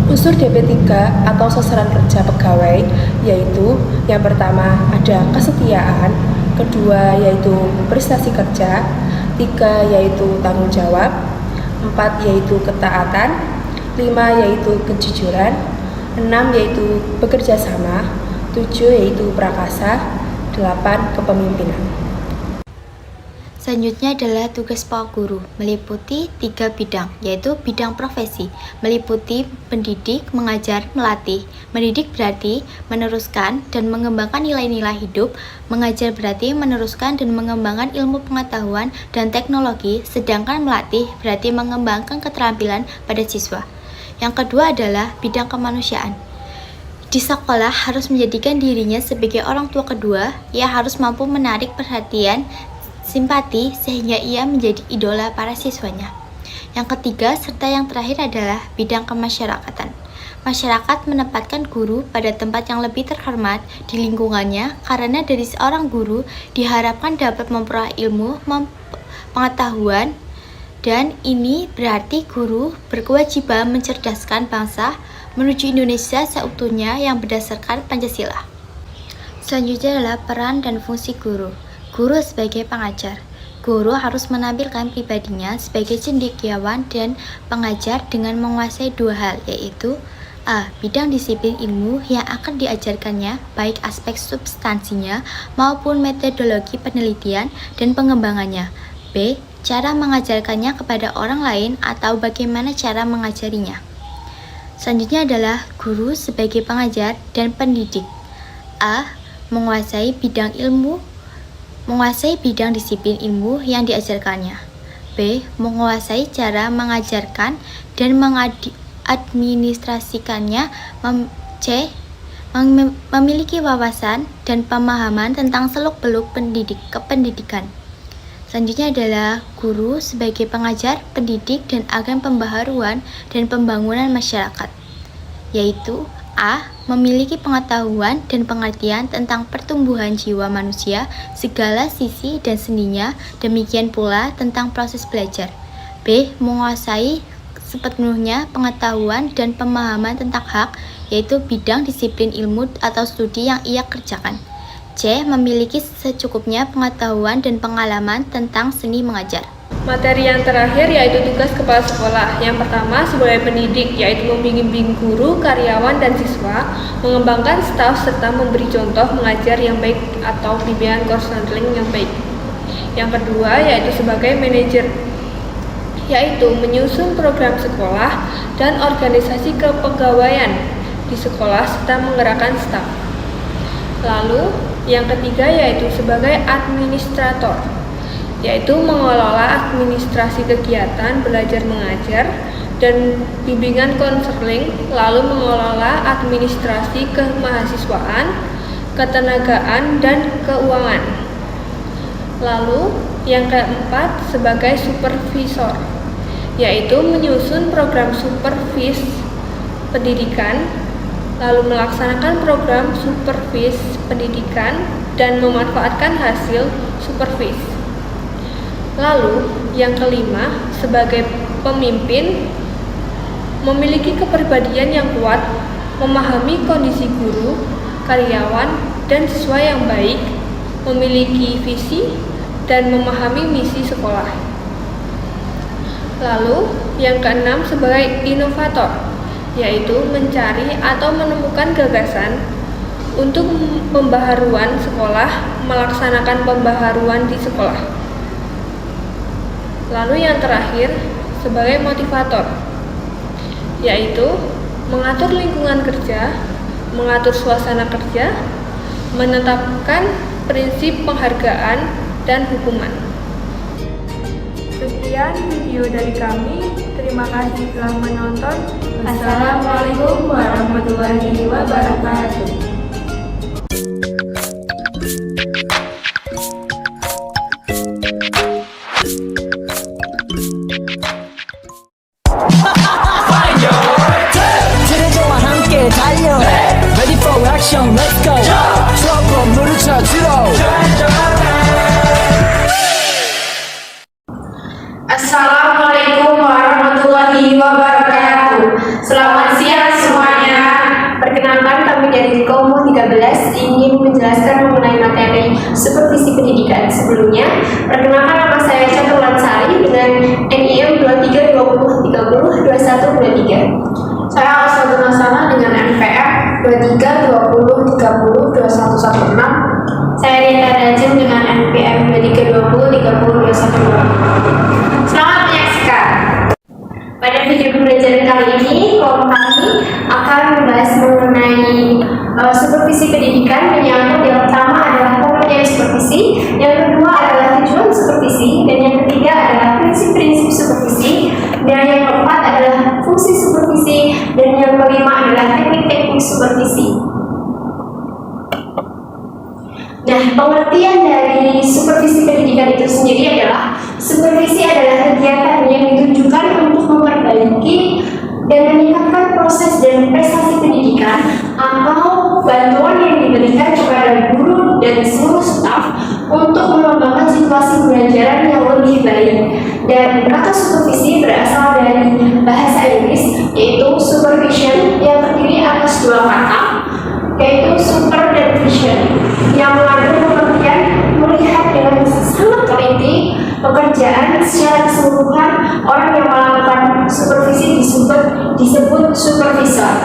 Unsur DP3 atau sasaran kerja pegawai yaitu yang pertama ada kesetiaan, kedua yaitu prestasi kerja, 3 yaitu tanggung jawab, 4 yaitu ketaatan, 5 yaitu kejujuran, 6 yaitu bekerja sama, 7 yaitu prakasa, 8 kepemimpinan. Selanjutnya adalah tugas pokok guru, meliputi 3 bidang, yaitu bidang profesi, meliputi pendidik, mengajar, melatih. Mendidik berarti meneruskan dan mengembangkan nilai-nilai hidup, mengajar berarti meneruskan dan mengembangkan ilmu pengetahuan dan teknologi, sedangkan melatih berarti mengembangkan keterampilan pada siswa. Yang kedua adalah bidang kemanusiaan. Di sekolah harus menjadikan dirinya sebagai orang tua kedua, ia harus mampu menarik perhatian, simpati sehingga ia menjadi idola para siswanya. Yang ketiga serta yang terakhir adalah bidang kemasyarakatan. Masyarakat menempatkan guru pada tempat yang lebih terhormat di lingkungannya karena dari seorang guru diharapkan dapat memperoleh ilmu, pengetahuan, dan ini berarti guru berkewajiban mencerdaskan bangsa menuju Indonesia seutuhnya yang berdasarkan Pancasila. Selanjutnya adalah peran dan fungsi guru. Guru sebagai pengajar. Guru harus menampilkan pribadinya sebagai cendekiawan dan pengajar dengan menguasai 2 hal, yaitu A. Bidang disiplin ilmu yang akan diajarkannya, baik aspek substansinya maupun metodologi penelitian dan pengembangannya. B. Cara mengajarkannya kepada orang lain atau bagaimana cara mengajarinya. Selanjutnya adalah guru sebagai pengajar dan pendidik. A. Menguasai bidang disiplin ilmu yang diajarkannya. B. Menguasai cara mengajarkan dan mengadministrasikannya. C. Memiliki wawasan dan pemahaman tentang seluk-beluk kependidikan. Selanjutnya adalah guru sebagai pengajar, pendidik, dan agen pembaharuan dan pembangunan masyarakat, yaitu A. Memiliki pengetahuan dan pengertian tentang pertumbuhan jiwa manusia, segala sisi dan sendinya, demikian pula tentang proses belajar. B. Menguasai sepenuhnya pengetahuan dan pemahaman tentang hak, yaitu bidang disiplin ilmu atau studi yang ia kerjakan. C. Memiliki secukupnya pengetahuan dan pengalaman tentang seni mengajar. Materi yang terakhir yaitu tugas kepala sekolah. Yang pertama sebagai pendidik, yaitu membimbing guru, karyawan, dan siswa, mengembangkan staf, serta memberi contoh mengajar yang baik atau bimbingan counseling yang baik. Yang kedua yaitu sebagai manajer, yaitu menyusun program sekolah dan organisasi kepegawaian di sekolah serta menggerakkan staf. Lalu yang ketiga yaitu sebagai administrator, yaitu mengelola administrasi kegiatan belajar mengajar dan bimbingan konseling, lalu mengelola administrasi kemahasiswaan, ketenagaan, dan keuangan. Lalu yang keempat sebagai supervisor, yaitu menyusun program supervis pendidikan, lalu melaksanakan program supervis pendidikan dan memanfaatkan hasil supervis. Lalu yang kelima sebagai pemimpin, memiliki kepribadian yang kuat, memahami kondisi guru, karyawan, dan siswa yang baik, memiliki visi dan memahami misi sekolah. Lalu yang keenam sebagai inovator, yaitu mencari atau menemukan gagasan untuk pembaharuan sekolah, melaksanakan pembaharuan di sekolah. Lalu yang terakhir sebagai motivator, yaitu mengatur lingkungan kerja, mengatur suasana kerja, menetapkan prinsip penghargaan dan hukuman. Sekian video dari kami. Terima kasih telah menonton. Assalamualaikum warahmatullahi wabarakatuh. Ready for action, let's go. 트럭으로 물을 찾으러. Assalamualaikum warahmatullahi wabarakatuh. Selamat siang semuanya. Perkenalkan, kami dari Kelompok 13 ingin menjelaskan mengenai materi supervisi pendidikan. Sebelumnya, perkenalkan nama saya Catur Lansari dengan NIM 2320302123. Saya Asal Nasana dengan NPM 2320302116. Saya Rita Dajeng dengan NPM 2320302116. Selamat menyaksikan. Pada video pembelajaran kali ini, kelompok kami akan membahas mengenai supervisi pendidikan, yang pertama adalah pengertian supervisi, yang kedua adalah tujuan supervisi, dan yang ketiga adalah prinsip-prinsip supervisi, dan yang keempat adalah fungsi supervisi, dan yang kelima adalah teknik-teknik supervisi. Nah, pengertian dari supervisi pendidikan itu sendiri adalah supervisi adalah kegiatan yang ditujukan untuk memperbaiki dan meningkatkan proses dan prestasi pendidikan atau bantuan yang diberikan kepada guru dan seluruh staf untuk mengembangkan situasi pembelajaran yang lebih baik. Dan kata supervisi berasal dari bahasa Inggris, yaitu supervision, yang terdiri atas dua kata, yaitu super dan vision, yang mengandung pengertian melihat dengan sangat teliti pekerjaan secara keseluruhan. Orang yang melakukan supervisi disebut supervisor.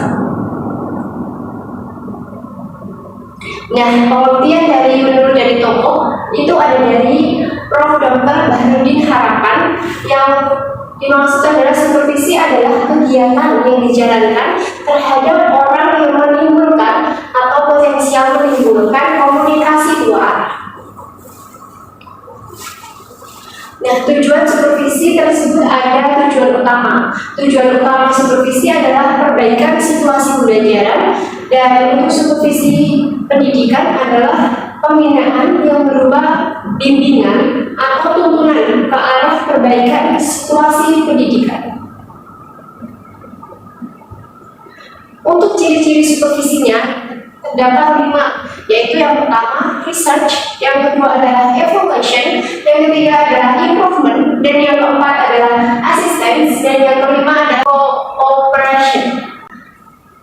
Nah, pengertian menurut dari Toko itu ada dari Prof. Dr. Bahrudin Harapan, yang dimaksudkan adalah supervisi adalah kegiatan yang dijalankan terhadap orang yang menimbulkan atau potensial menimbulkan komunikasi dua arah. Nah, tujuan supervisi tersebut ada tujuan utama. Tujuan utama supervisi adalah perbaikan situasi pembelajaran, dan untuk supervisi pendidikan adalah pembinaan yang berupa bimbingan atau tuntunan ke arah perbaikan situasi pendidikan. Untuk ciri-ciri supervisinya terdapat 5, yaitu yang pertama research, yang kedua adalah evaluation, yang ketiga adalah improvement, dan yang keempat adalah assistance, dan yang kelima adalah cooperation.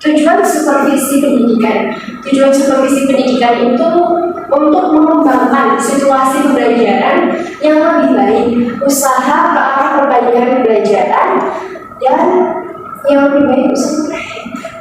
Tujuan supervisi pendidikan. Tujuan supervisi pendidikan itu untuk mengembangkan situasi pembelajaran yang lebih baik, usaha ke arah perbaikan pembelajaran, dan yang lebih baik usaha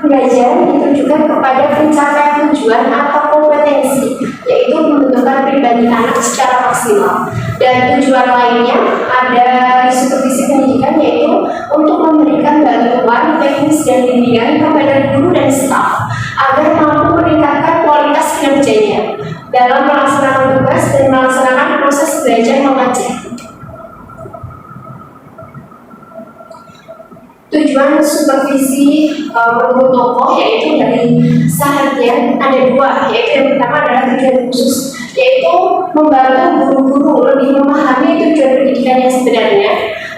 pembelajaran ditujukan kepada pencapaian tujuan atau kompetensi, yaitu membentukkan pribadi anak secara maksimal. Dan tujuan lainnya ada di supervisi pendidikan, yaitu untuk memberikan bantuan teknis dan bimbingan kepada guru dan staf agar mampu meningkatkan kualitas kinerjanya dalam melaksanakan tugas dan melaksanakan proses belajar mengajar. Tujuan supervisi menurut tokoh yaitu dari Sahartian ada dua, yaitu yang pertama adalah tujuan khusus, yaitu membantu guru-guru lebih memahami tujuan pendidikan yang sebenarnya,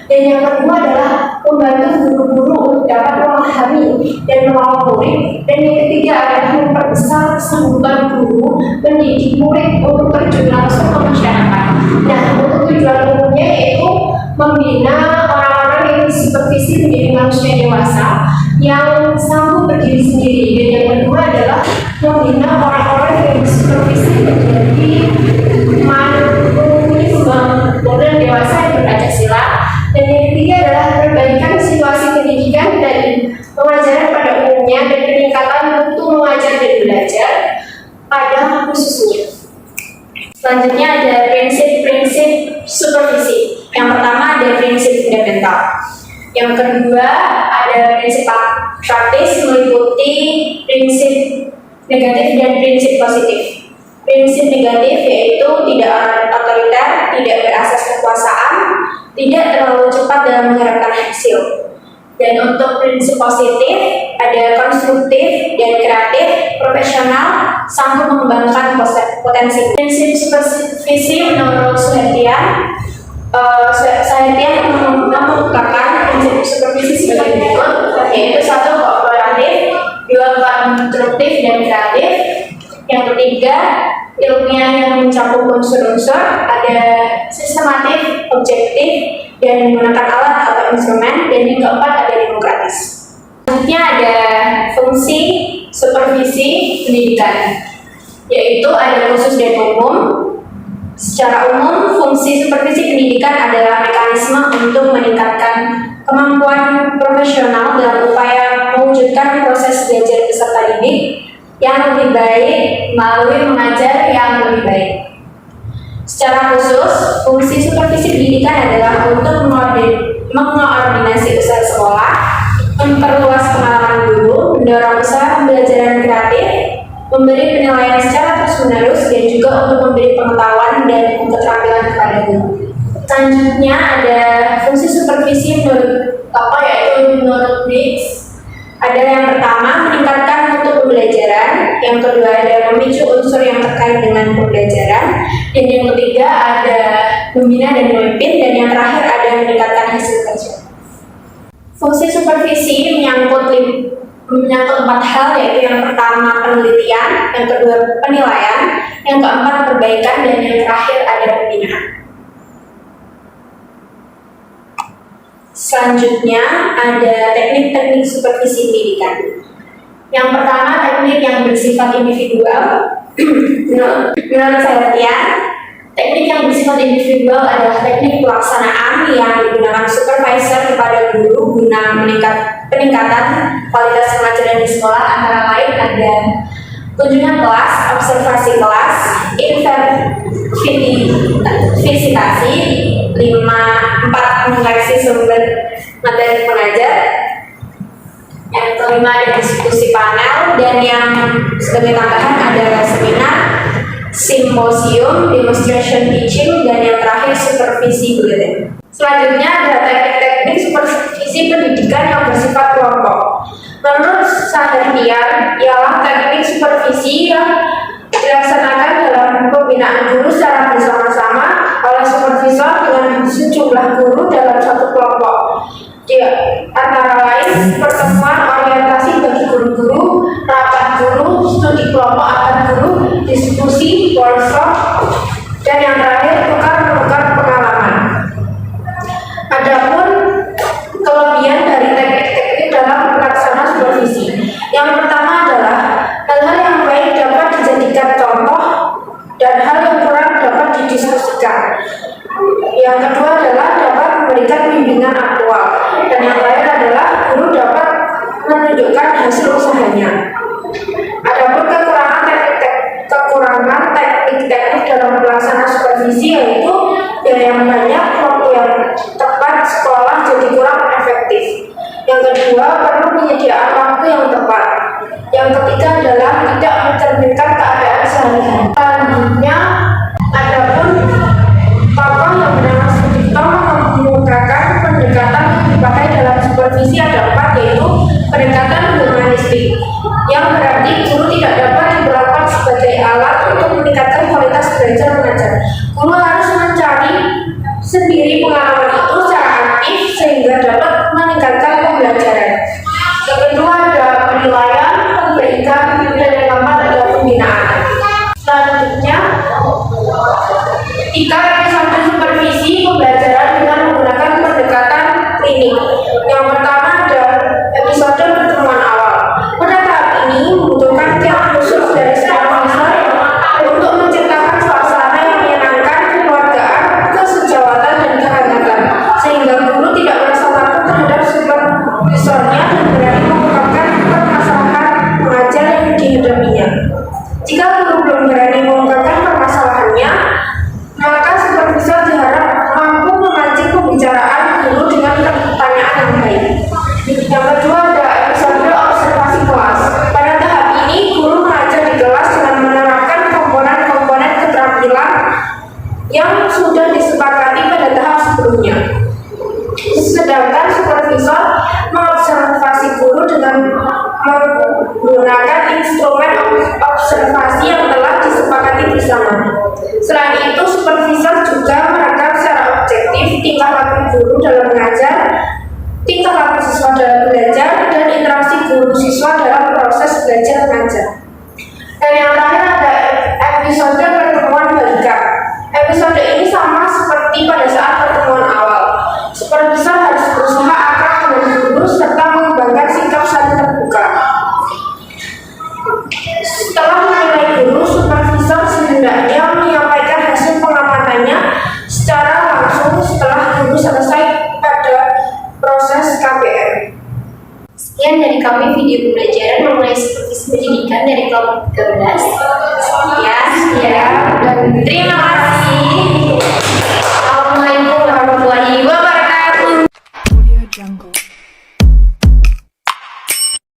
dan yang kedua adalah membantu guru-guru untuk dapat memahami dan menolong murid, dan yang ketiga adalah memperbesar kesanggupan guru mendidik murid untuk terjun langsung ke masyarakat. Nah, untuk tujuan umumnya yaitu membina orang-orang yang disupervisi menjadi manusia dewasa yang sanggup berdiri sendiri, dan yang kedua adalah membina orang-orang yang disupervisi menjadi modern dewasa yang berpancasila, dan yang ketiga adalah perbaikan situasi pendidikan dan pengajaran pada umumnya dan peningkatan mutu mengajar dan belajar pada khususnya. Selanjutnya ada prinsip-prinsip supervisi. Yang pertama ada prinsip fundamental. Yang kedua ada prinsip praktis meliputi prinsip negatif dan prinsip positif. Prinsip negatif yaitu tidak otoriter, tidak berasas kekuasaan, tidak terlalu cepat dalam mengharapkan hasil. Dan untuk prinsip positif ada konstruktif dan kreatif, profesional, sanggup mengembangkan potensi. Prinsip supervisi menurut Sahartian, mengemukakan prinsip supervisi sebagai berikut, yaitu 1. Kooperatif, 2. konstruktif dan kreatif, yang ketiga ilmiah yang mencakup unsur-unsur, ada sistematif, objektif, dan menggunakan alat atau instrumen, dan yang keempat ada demokratis. Selanjutnya ada fungsi supervisi pendidikan, yaitu ada khusus dan umum. Secara umum, fungsi supervisi pendidikan adalah mekanisme untuk meningkatkan kemampuan profesional dalam upaya mewujudkan proses belajar peserta didik yang lebih baik melalui mengajar yang lebih baik. Secara khusus, fungsi supervisi pendidikan adalah untuk mengoordinasi usaha sekolah, memperluas pengalaman guru, mendorong usaha pembelajaran kreatif, memberi penilaian secara terus-menerus, dan juga untuk memberi pengetahuan dan keterampilan kepada guru. Selanjutnya ada fungsi supervisi menurut yaitu menurut Briggs. Ada yang pertama meningkatkan mutu pembelajaran, yang kedua ada memicu unsur yang terkait dengan pembelajaran, dan yang ketiga ada membina dan memimpin, dan yang terakhir ada meningkatkan hasil kerja. Fungsi supervisi menyangkut 4 hal, yaitu yang pertama penelitian, yang kedua penilaian, yang keempat perbaikan, dan yang terakhir ada pembinaan. Selanjutnya ada teknik-teknik supervisi pendidikan. Yang pertama teknik yang bersifat individual. Menurut Sahartian, teknik yang bersifat individual adalah teknik pelaksanaan yang digunakan supervisor kepada guru guna peningkatan kualitas pengajaran di sekolah, antara lain ada kunjungan kelas, observasi kelas, visitasi, 4 menyeleksi sumber materi pengajar, yang kelima ada diskusi panel, dan yang sebagai tambahan ada seminar, simposium, demonstration teaching, dan yang terakhir supervisi bulletin. Selanjutnya ada teknik-teknik supervisi pendidikan yang bersifat kelompok. Menurut Sahartian, ialah teknik supervisi yang dilaksanakan dalam pembinaan guru secara bersama-sama oleh supervisor dengan sejumlah guru dalam satu kelompok. Di antara lain pertemuan orientasi bagi guru-guru, rapat guru, studi kelompok antar guru, diskusi, workshop, dan yang terakhir tukar-menukar pengalaman. Adapun kelebihan dari teknik-teknik dalam pelaksanaan supervisi, yang pertama adalah hal-hal yang baik dapat dijadikan contoh dan memberikan bimbingan aktual. Dan yang terakhir adalah guru dapat menunjukkan hasil usahanya. Adapun kekurangan teknik dalam pelaksanaan supervisi yaitu biaya yang banyak, waktu yang tepat, sekolah jadi kurang efektif. Yang kedua, perlu penyediaan waktu yang tepat. Yang ketiga adalah tidak mencerminkan keadaan sehari-hari. Selanjutnya, adapun tokoh yang bernama Sucipto mengemukakan pendekatan yang dipakai dalam supervisi ada 4, yaitu pendekatan humanistik, yang berarti guru tidak dapat diperlakukan sebagai alat untuk meningkatkan kualitas belajar mengajar. Guru harus mencari sendiri pengalaman itu secara aktif sehingga dapat meningkatkan pembelajaran. Yang kedua ada penilaian, perbaikan, dan yang keempat ada pembinaan. Selanjutnya, 3 episode supervisi pembelajaran dengan menggunakan pendekatan klinik. Yang pertama ada episode pertemuan awal. Pada tahap ini membutuhkan tiap khusus dari supervisor untuk menciptakan suasana yang menyenangkan, kekeluargaan, kesejawatan, dan kehangatan, sehingga guru tidak merasa takut terhadap supervisornya dan berani mengungkapkan permasalahan pengajar yang dihadapinya. Jika guru belum berani mengungkapkan permasalahannya, maka supervisor diharap mampu memancing pembicaraan guru dengan pertanyaan yang baik. Yang kedua ada episode observasi kelas. Pada tahap ini guru mengajar di kelas dengan menerapkan komponen-komponen keterampilan yang sudah disepakati pada tahap sebelumnya. Sedangkan supervisor mengobservasi guru dengan menggunakan instrumen observasi yang telah disepakati bersama. Selain itu, supervisor juga merekam secara objektif tingkah laku guru dalam mengajar, tingkah laku siswa dalam belajar, dan interaksi guru siswa dalam proses belajar mengajar. Dan yang terakhir ada episode pertemuan balikan. Episode ini sama seperti pada saat pertemuan awal. Supervisor harus berusaha akrab dengan guru serta mengembangkan sikap saling terbuka. Setelah menilai guru, supervisor hendaknya menyampaikan hasil pengamatannya secara langsung setelah guru selesai pada proses KPM. Sekian dari kami video pembelajaran mengenai supervisi pendidikan dari kelompok 13. Sekian, dan terima kasih.